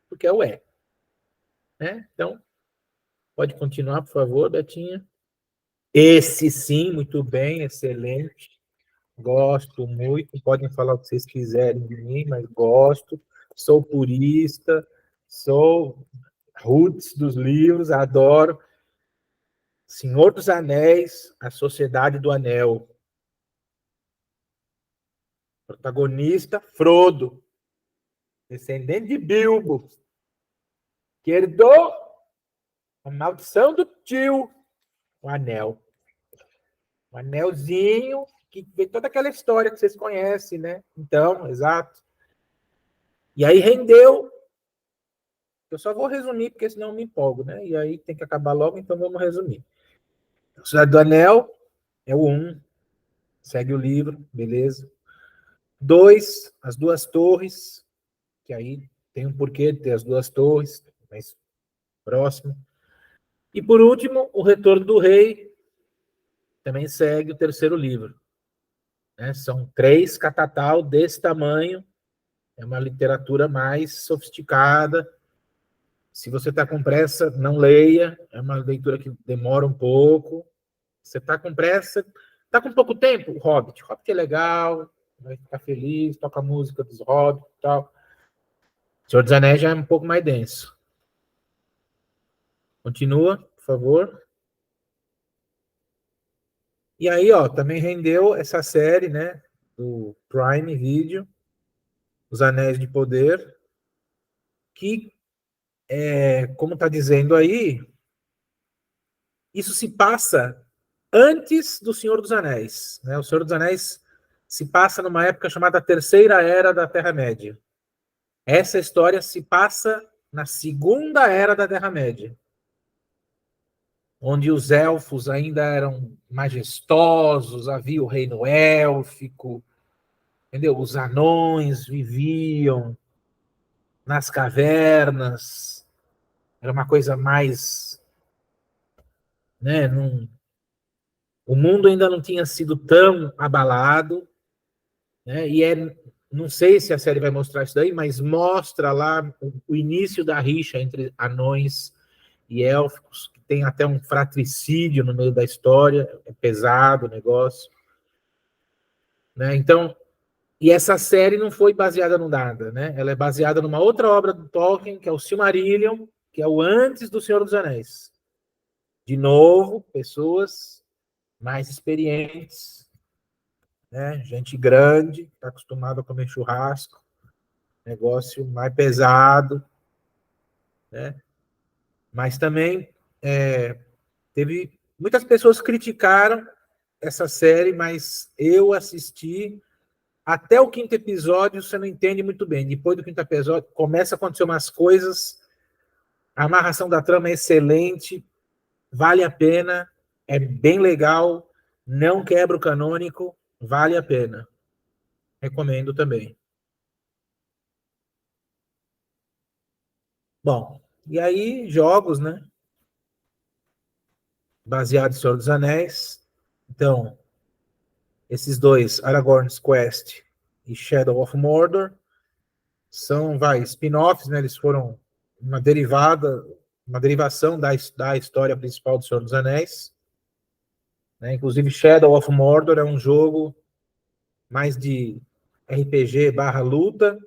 Speaker 3: porque é ué. Né? Então, pode continuar, por favor, Betinha. Esse sim, muito bem, excelente. Gosto muito, podem falar o que vocês quiserem de mim, mas gosto. Sou purista, sou roots dos livros, adoro. Senhor dos Anéis, A Sociedade do Anel. Protagonista, Frodo, descendente de Bilbo, que herdou a maldição do tio, o anel. O anelzinho, que vem toda aquela história que vocês conhecem, né? Então, exato. E aí rendeu. Eu só vou resumir, porque senão eu me empolgo, né? E aí tem que acabar logo, então vamos resumir. A Sociedade do Anel é o 1. Segue o livro, beleza. 2, As Duas Torres, que aí tem um porquê de ter as 2 torres, mas próximo. E por último, O Retorno do Rei, também segue o 3º livro. Né? São 3 catatal desse tamanho, é uma literatura mais sofisticada. Se você está com pressa, não leia, é uma leitura que demora um pouco. Você está com pressa, está com pouco tempo, o Hobbit. O Hobbit é legal, vai ficar feliz, toca a música dos Hobbits e tal. O Senhor dos Anéis já é um pouco mais denso. Continua, por favor. E aí, ó, também rendeu essa série, né, do Prime Video, Os Anéis de Poder, que, como está dizendo aí, isso se passa antes do Senhor dos Anéis. Né? O Senhor dos Anéis se passa numa época chamada Terceira Era da Terra-média. Essa história se passa na Segunda Era da Terra-média, onde os elfos ainda eram majestosos, havia o reino élfico, entendeu? Os anões viviam nas cavernas, era uma coisa mais, né, O mundo ainda não tinha sido tão abalado, né? Não sei se a série vai mostrar isso daí, mas mostra lá o início da rixa entre anões e élficos, que tem até um fratricídio no meio da história, é pesado o negócio, né? Então, e essa série não foi baseada no nada, né? Ela é baseada numa outra obra do Tolkien, que é o Silmarillion, que é o antes do Senhor dos Anéis. De novo, pessoas mais experientes, né? Gente grande, está acostumada a comer churrasco, negócio mais pesado, né? Mas também teve muitas pessoas criticaram essa série, mas eu assisti até o quinto episódio, você não entende muito bem. Depois do quinto episódio, começa a acontecer umas coisas, a amarração da trama é excelente, vale a pena, é bem legal, não quebra o canônico, vale a pena. Recomendo também. Bom, e aí, jogos, né? Baseado em Senhor dos Anéis. Então, esses dois, Aragorn's Quest e Shadow of Mordor, são, spin-offs, né? Eles foram uma derivação da história principal do Senhor dos Anéis. Né? Inclusive, Shadow of Mordor é um jogo mais de RPG/luta.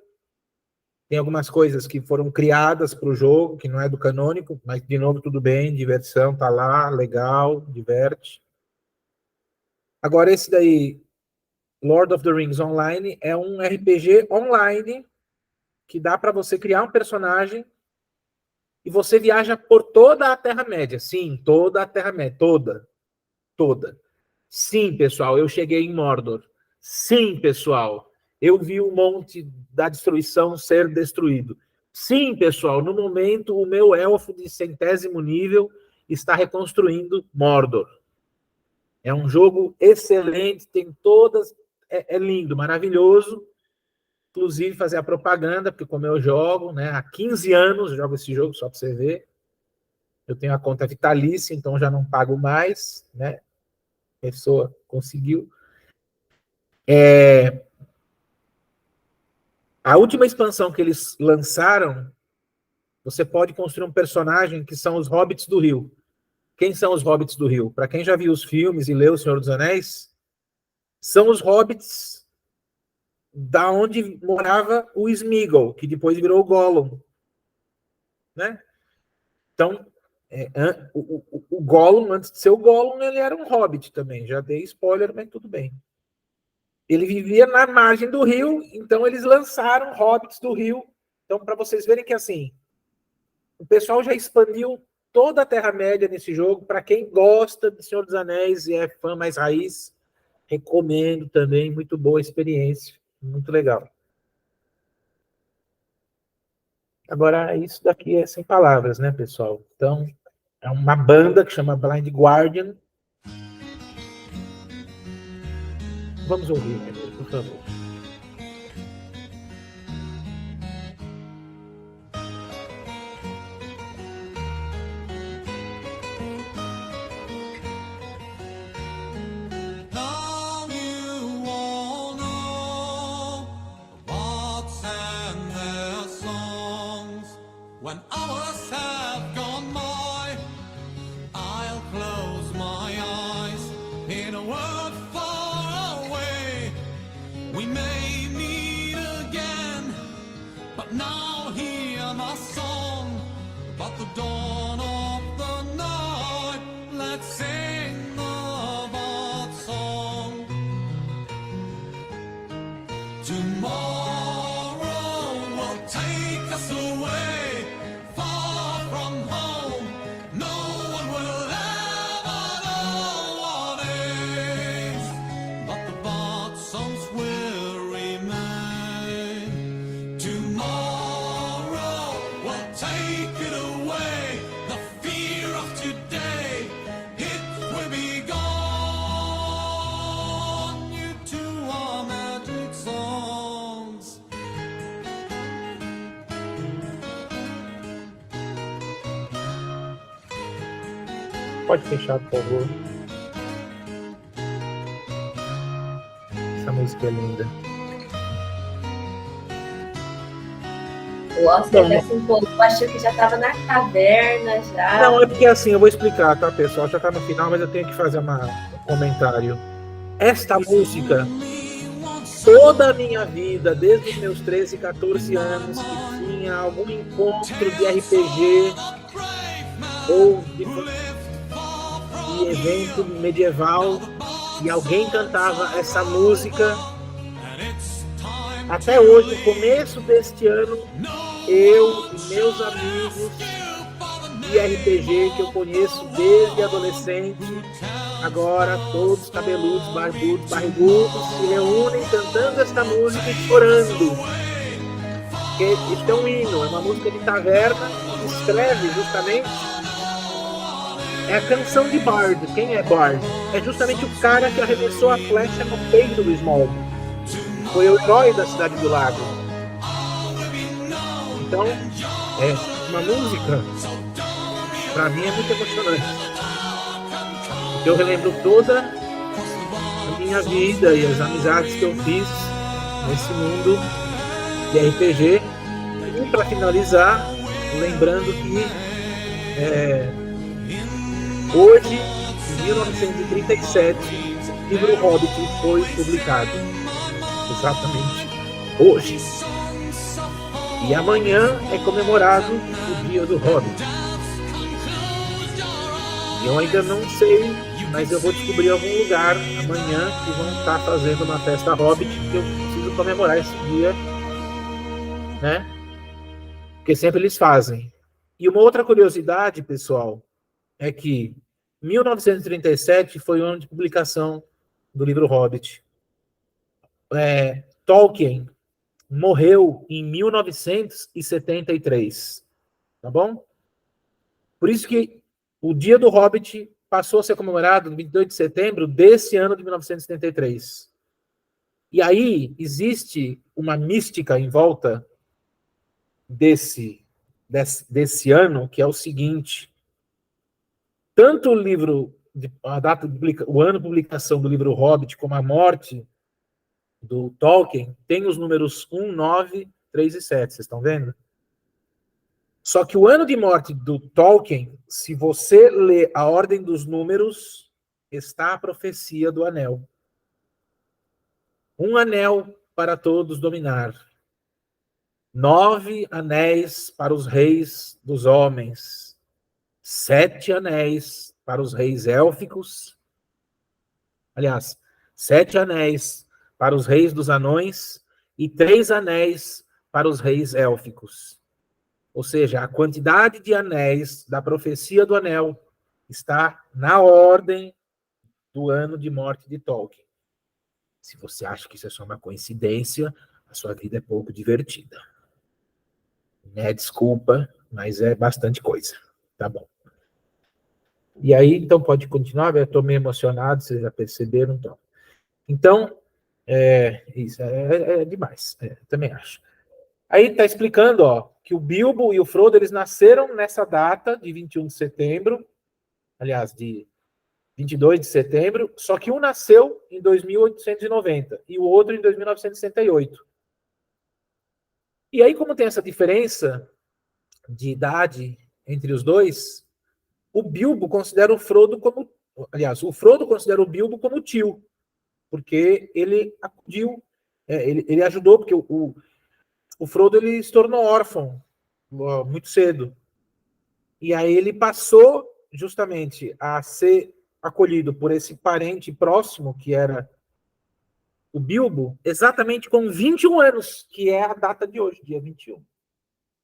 Speaker 3: Tem algumas coisas que foram criadas para o jogo, que não é do canônico, mas, de novo, tudo bem, diversão, tá lá, legal, diverte. Agora, esse daí, Lord of the Rings Online, é um RPG online que dá para você criar um personagem e você viaja por toda a Terra-média. Sim, toda a Terra-média. Toda. Sim, pessoal, eu cheguei em Mordor. Sim, pessoal, eu vi o monte da destruição ser destruído. Sim, pessoal, no momento o meu elfo de 100º nível está reconstruindo Mordor. É um jogo excelente, tem todas... É lindo, maravilhoso. Inclusive, fazer a propaganda, porque como eu jogo, né, há 15 anos eu jogo esse jogo, só para você ver. Eu tenho a conta vitalícia, então já não pago mais, né? A pessoa conseguiu. A última expansão que eles lançaram, você pode construir um personagem que são os Hobbits do Rio. Quem são os Hobbits do Rio? Para quem já viu os filmes e leu O Senhor dos Anéis, são os Hobbits da onde morava o Sméagol, que depois virou o Gollum, né? Então, o Gollum, antes de ser o Gollum, ele era um Hobbit também. Já dei spoiler, mas tudo bem. Ele vivia na margem do rio, então eles lançaram Hobbits do Rio. Então, para vocês verem que, assim, o pessoal já expandiu toda a Terra-média nesse jogo. Para quem gosta de Senhor dos Anéis e é fã mais raiz, recomendo também. Muito boa experiência. Muito legal. Agora, isso daqui é sem palavras, né, pessoal? Então, é uma banda que chama Blind Guardian. Vamos ouvir, por favor.
Speaker 5: When hours have gone by, I'll close my eyes in a world far away. We may meet again, but now hear my song about the dawn of the night. Let's sing the bard song. Tomorrow will take us away.
Speaker 3: Pode fechar, por favor. essa música é linda.
Speaker 4: O Oscar já se empolgou, achou que já estava na caverna já.
Speaker 3: Não, é porque assim, eu vou explicar, tá, pessoal? Já tá no final, mas eu tenho que fazer um comentário. Esta música, toda a minha vida, desde os meus 13, 14 anos, que tinha algum encontro de RPG ou de evento medieval e alguém cantava essa música, até hoje, no começo deste ano, eu e meus amigos de RPG que eu conheço desde adolescente, agora todos cabeludos, barbudos, barrigudos, se reúnem cantando esta música e chorando. Porque isso é um hino, é uma música de taverna que descreve justamente é a canção de Bard. Quem é Bard? É justamente o cara que arremessou a flecha no peito do Smaug. Foi o herói da Cidade do Lago. Então, é uma música, pra mim, é muito emocionante. Eu relembro toda a minha vida e as amizades que eu fiz nesse mundo de RPG. E para finalizar, lembrando que hoje, em 1937, o livro Hobbit foi publicado. Exatamente hoje. E amanhã é comemorado o Dia do Hobbit. Eu ainda não sei, mas eu vou descobrir algum lugar amanhã que vão estar fazendo uma festa Hobbit, que eu preciso comemorar esse dia, né? Porque sempre eles fazem. E uma outra curiosidade, pessoal, é que 1937 foi o ano de publicação do livro Hobbit. Tolkien morreu em 1973, tá bom? Por isso que o Dia do Hobbit passou a ser comemorado no 22 de setembro desse ano de 1973. E aí existe uma mística em volta desse ano, que é o seguinte: tanto o livro, o ano de publicação do livro Hobbit, como a morte do Tolkien, tem os números 1, 9, 3 e 7, vocês estão vendo? Só que o ano de morte do Tolkien, se você ler a ordem dos números, está a profecia do anel. Um anel para todos dominar. 9 anéis para os reis dos homens. 7 anéis para os reis élficos. Aliás, 7 anéis para os reis dos anões e 3 anéis para os reis élficos. Ou seja, a quantidade de anéis da profecia do anel está na ordem do ano de morte de Tolkien. Se você acha que isso é só uma coincidência, a sua vida é pouco divertida. Desculpa, mas é bastante coisa. Tá bom. E aí, então, pode continuar? Eu estou meio emocionado, vocês já perceberam, então. Isso é demais, também acho. Aí está explicando, que o Bilbo e o Frodo, eles nasceram nessa data de 21 de setembro, aliás, de 22 de setembro, só que um nasceu em 2890 e o outro em 2968. E aí, como tem essa diferença de idade entre os dois, o Bilbo considera o Frodo como... Aliás, o Frodo considera o Bilbo como tio, porque ele acudiu, ele ajudou, porque o Frodo ele se tornou órfão muito cedo. E aí ele passou justamente a ser acolhido por esse parente próximo, que era o Bilbo, exatamente com 21 anos, que é a data de hoje, dia 21.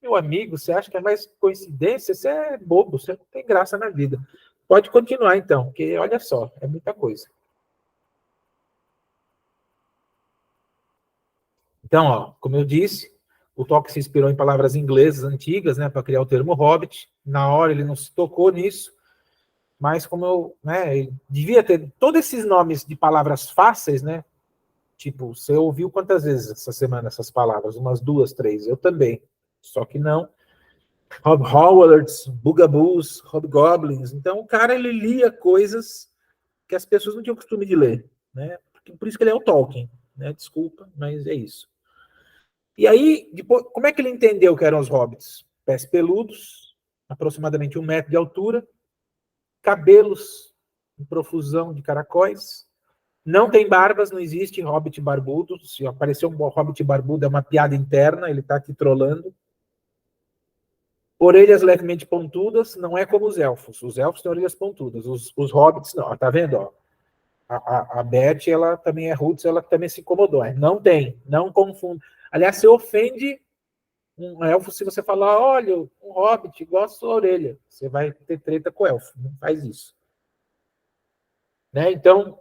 Speaker 3: Meu amigo, você acha que é mais coincidência? Você é bobo, você não tem graça na vida. Pode continuar, então, porque olha só, é muita coisa. Então, como eu disse, o Tolkien se inspirou em palavras inglesas antigas, né, para criar o termo Hobbit. Na hora ele não se tocou nisso, mas como ele devia ter todos esses nomes de palavras fáceis, né? Tipo, você ouviu quantas vezes essa semana essas palavras? Umas 2, 3. Eu também. Só que não. Hobhowards, Bugaboos, Hobgoblins. Então, o cara, ele lia coisas que as pessoas não tinham costume de ler, né? Por isso que ele é o Tolkien. né? Desculpa, mas é isso. E aí, depois, como é que ele entendeu que eram os hobbits? Pés peludos, aproximadamente 1 metro de altura, cabelos em profusão de caracóis, não tem barbas, não existe hobbit barbudo. Se aparecer um hobbit barbudo, é uma piada interna, ele está aqui trolando. Orelhas levemente pontudas, não é como os elfos. Os elfos têm orelhas pontudas, os hobbits não. Tá vendo? Ó? A Beth, ela também é roots, ela também se incomodou. Não tem, não confunda. Aliás, você ofende um elfo se você falar, olha, um hobbit gosta da sua orelha. Você vai ter treta com o elfo, não faz isso. Né? Então,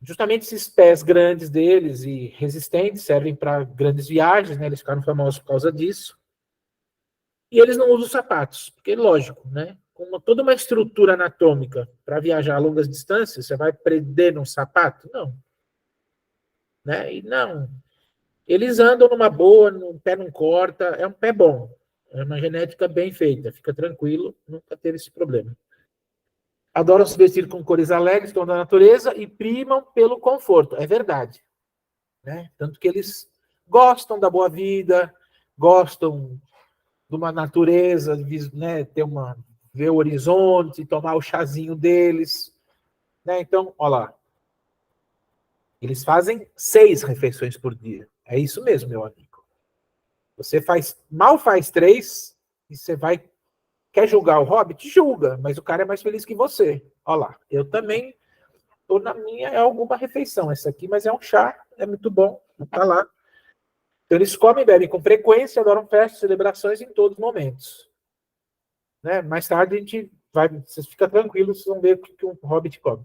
Speaker 3: justamente esses pés grandes deles e resistentes servem para grandes viagens, né? Eles ficaram famosos por causa disso. E eles não usam sapatos, porque, lógico, né? Com toda uma estrutura anatômica para viajar a longas distâncias, você vai prender num sapato? Não. Né? E não. Eles andam numa boa, o pé não corta, é um pé bom. É uma genética bem feita, fica tranquilo, nunca teve esse problema. Adoram se vestir com cores alegres, tom da natureza, e primam pelo conforto. É verdade. Né? Tanto que eles gostam da boa vida, gostam de uma natureza, né? Ver o horizonte, tomar o chazinho deles. Né? Então, olha lá. Eles fazem 6 refeições por dia. É isso mesmo, meu amigo. Você mal faz 3, e você quer julgar o Hobbit? Julga, mas o cara é mais feliz que você. Olha lá, eu também estou na minha, é alguma refeição essa aqui, mas é um chá, é muito bom, tá lá. Então eles comem e bebem com frequência, adoram festas, celebrações em todos os momentos. Né? Mais tarde a gente vai, vocês ficam tranquilos, vocês vão ver o que um Hobbit come.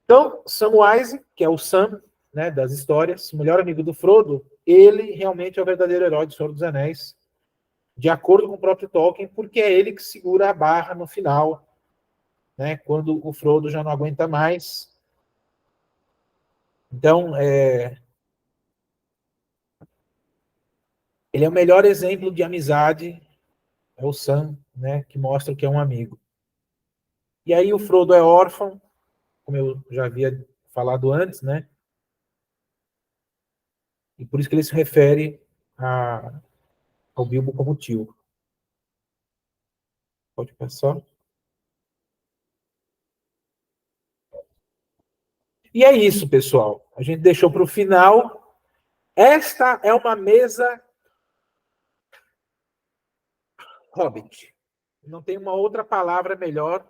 Speaker 3: Então, Samwise, que é o Sam, né, das histórias, o melhor amigo do Frodo, ele realmente é o verdadeiro herói do Senhor dos Anéis, de acordo com o próprio Tolkien, porque é ele que segura a barra no final, né, quando o Frodo já não aguenta mais. Então, ele é o melhor exemplo de amizade, é o Sam, né, que mostra que é um amigo. E aí o Frodo é órfão, como eu já havia falado antes, né? E por isso que ele se refere ao Bilbo como tio. Pode passar. E é isso, pessoal. A gente deixou para o final. Esta é uma mesa Hobbit. Não tem uma outra palavra melhor.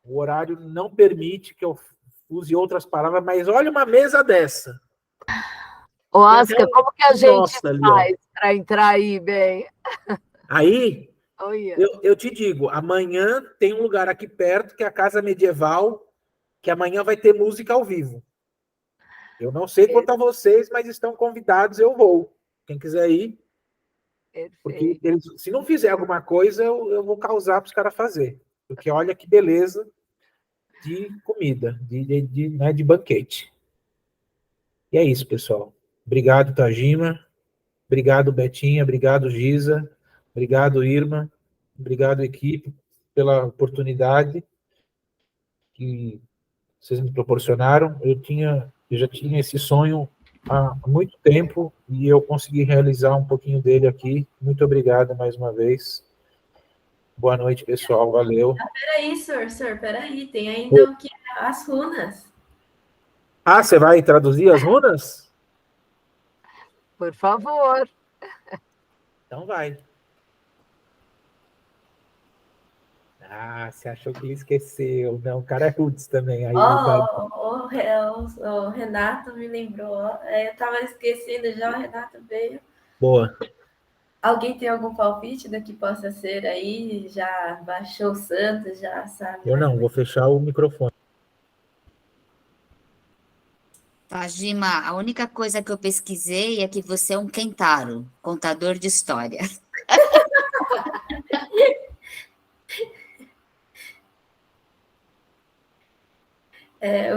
Speaker 3: O horário não permite que eu use outras palavras, mas olha uma mesa dessa.
Speaker 1: Ô, Oscar, como que a gente
Speaker 3: ali,
Speaker 1: faz para entrar aí bem?
Speaker 3: Aí,
Speaker 1: Olha.
Speaker 3: eu te digo, amanhã tem um lugar aqui perto, que é a Casa Medieval, que amanhã vai ter música ao vivo. Eu não sei quanto a vocês, mas estão convidados, eu vou. Quem quiser ir. Porque se não fizer alguma coisa, eu vou causar para os caras fazer. Porque olha que beleza de comida, de banquete. E é isso, pessoal. Obrigado, Tajima. Obrigado, Betinha. Obrigado, Giza. Obrigado, Irma. Obrigado, equipe, pela oportunidade que vocês me proporcionaram. Eu já tinha esse sonho há muito tempo e eu consegui realizar um pouquinho dele aqui. Muito obrigado mais uma vez. Boa noite, pessoal. Valeu.
Speaker 4: Peraí, senhor, peraí. Tem ainda o que? As runas.
Speaker 3: Ah, você vai traduzir as runas?
Speaker 1: Por favor.
Speaker 3: Então vai. Ah, você achou que ele esqueceu. Não, o cara é roots também. Aí
Speaker 4: o Renato me lembrou. Eu estava esquecendo já, o Renato veio.
Speaker 3: Boa.
Speaker 4: Alguém tem algum palpite do que possa ser aí? Já baixou o Santos, já sabe?
Speaker 3: Eu não, vou fechar o microfone.
Speaker 6: Tajima, a única coisa que eu pesquisei é que você é um Kentaro, contador de história.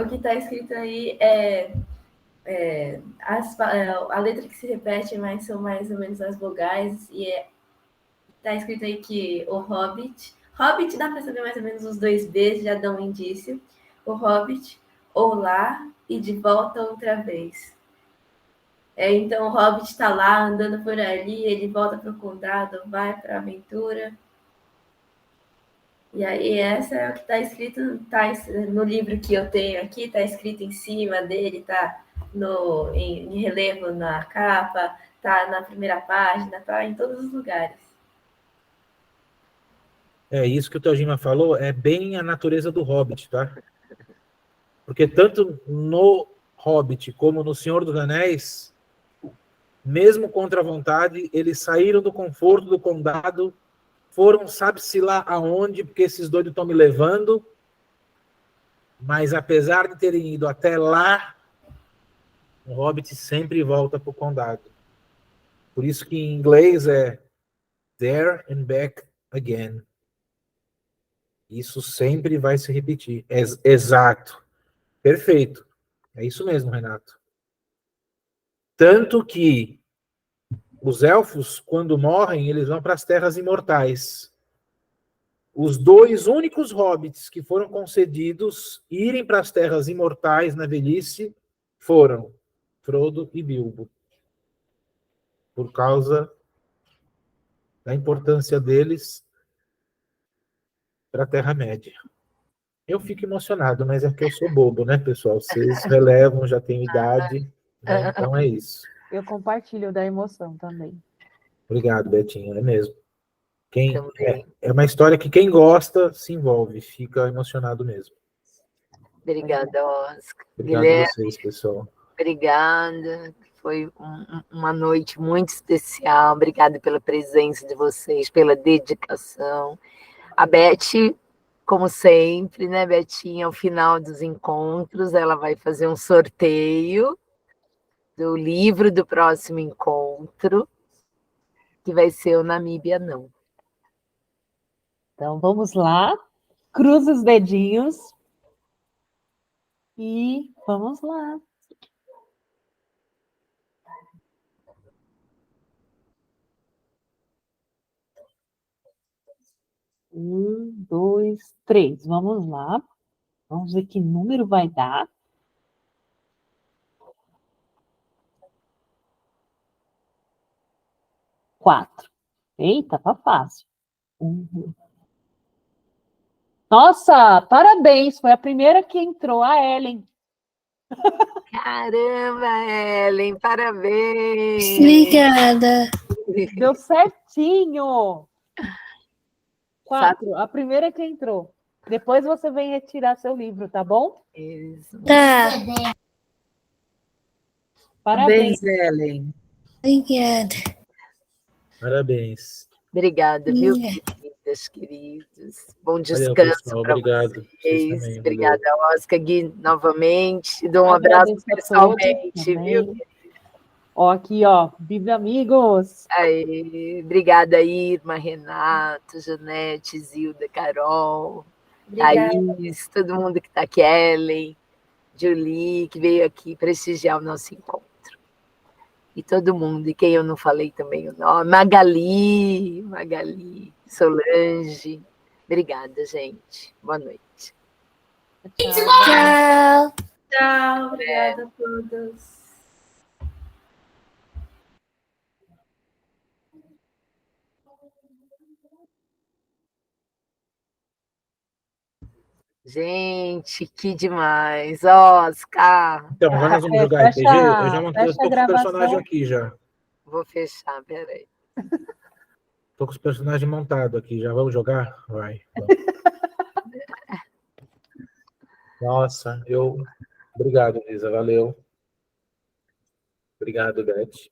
Speaker 4: O que está escrito aí a letra que se repete, mas são mais ou menos as vogais, e está escrito aí que o Hobbit dá para saber mais ou menos os 2 Bs, já dão um indício. O Hobbit, olá e de volta outra vez. Então o Hobbit está lá andando por ali, ele volta para o condado, vai para a aventura. E aí essa é o que está escrito, no livro que eu tenho aqui, está escrito em cima dele, está em relevo na capa, está na primeira página, está em todos os lugares.
Speaker 3: É isso que o Tojima falou, é bem a natureza do Hobbit, tá? Porque tanto no Hobbit como no Senhor dos Anéis, mesmo contra a vontade, eles saíram do conforto do condado, foram, sabe-se lá aonde, porque esses doidos estão me levando, mas apesar de terem ido até lá, o Hobbit sempre volta para o condado. Por isso que em inglês é there and back again. Isso sempre vai se repetir. Exato. Perfeito. É isso mesmo, Renato. Tanto que os elfos, quando morrem, eles vão para as terras imortais. Os dois únicos hobbits que foram concedidos irem para as terras imortais na velhice foram Frodo e Bilbo. Por causa da importância deles para a Terra-média. Eu fico emocionado, mas é que eu sou bobo, né, pessoal? Vocês relevam, já tenho idade, né? Então é isso.
Speaker 2: Eu compartilho da emoção também.
Speaker 3: Obrigado, Betinho, é mesmo.
Speaker 1: Também.
Speaker 3: É uma história que quem gosta se envolve, fica emocionado mesmo.
Speaker 1: Obrigada, Oscar.
Speaker 3: Obrigado
Speaker 1: Guilherme,
Speaker 3: a vocês, pessoal.
Speaker 1: obrigada. Foi uma noite muito especial. Obrigada pela presença de vocês, pela dedicação. A Beth, como sempre, né, Betinha, ao final dos encontros, ela vai fazer um sorteio do livro do próximo encontro, que vai ser o Namíbia Não.
Speaker 2: Então, vamos lá. Cruza os dedinhos. E vamos lá. Um, dois, três. Vamos lá. Vamos ver que número vai dar. 4. Eita, tá fácil. Nossa, parabéns. Foi a primeira que entrou, a Ellen.
Speaker 1: Caramba, Ellen, parabéns!
Speaker 7: Obrigada.
Speaker 2: Deu certinho. 4, a primeira que entrou. Depois você vem retirar seu livro, tá bom?
Speaker 1: Isso.
Speaker 7: Tá.
Speaker 2: Parabéns.
Speaker 1: Ellen.
Speaker 7: Obrigada.
Speaker 3: Parabéns.
Speaker 1: Obrigada, viu,
Speaker 7: Obrigada.
Speaker 1: queridas, queridos. Bom
Speaker 3: Valeu,
Speaker 1: descanso
Speaker 3: pessoal.
Speaker 1: para
Speaker 3: Obrigado. Vocês
Speaker 1: vocês.
Speaker 3: também,
Speaker 1: Obrigada, Oscar, Gui, novamente. Dou um abraço
Speaker 2: Agradeço a
Speaker 1: pessoalmente,
Speaker 2: todos
Speaker 1: viu?
Speaker 2: também. Ó, aqui, ó. Viva amigos!
Speaker 1: Aí, obrigada, Irma, Renato, Janete, Zilda, Carol,
Speaker 4: Obrigada.
Speaker 1: Thaís, todo mundo que está aqui, Ellen, Julie, que veio aqui prestigiar o nosso encontro. E todo mundo, e quem eu não falei também o nome, Magali, Solange. Obrigada, gente. Boa noite.
Speaker 7: Tchau.
Speaker 4: Tchau, obrigada a todos.
Speaker 1: Gente, que demais. Oscar,
Speaker 3: Então, agora nós vamos jogar RPG. Eu já montei, eu tô com os personagens aqui já.
Speaker 1: vou fechar, peraí.
Speaker 3: Tô com os personagens montados aqui, já vamos jogar? Vai. Vamos. Nossa, Obrigado, Lisa, valeu. Obrigado, Beth.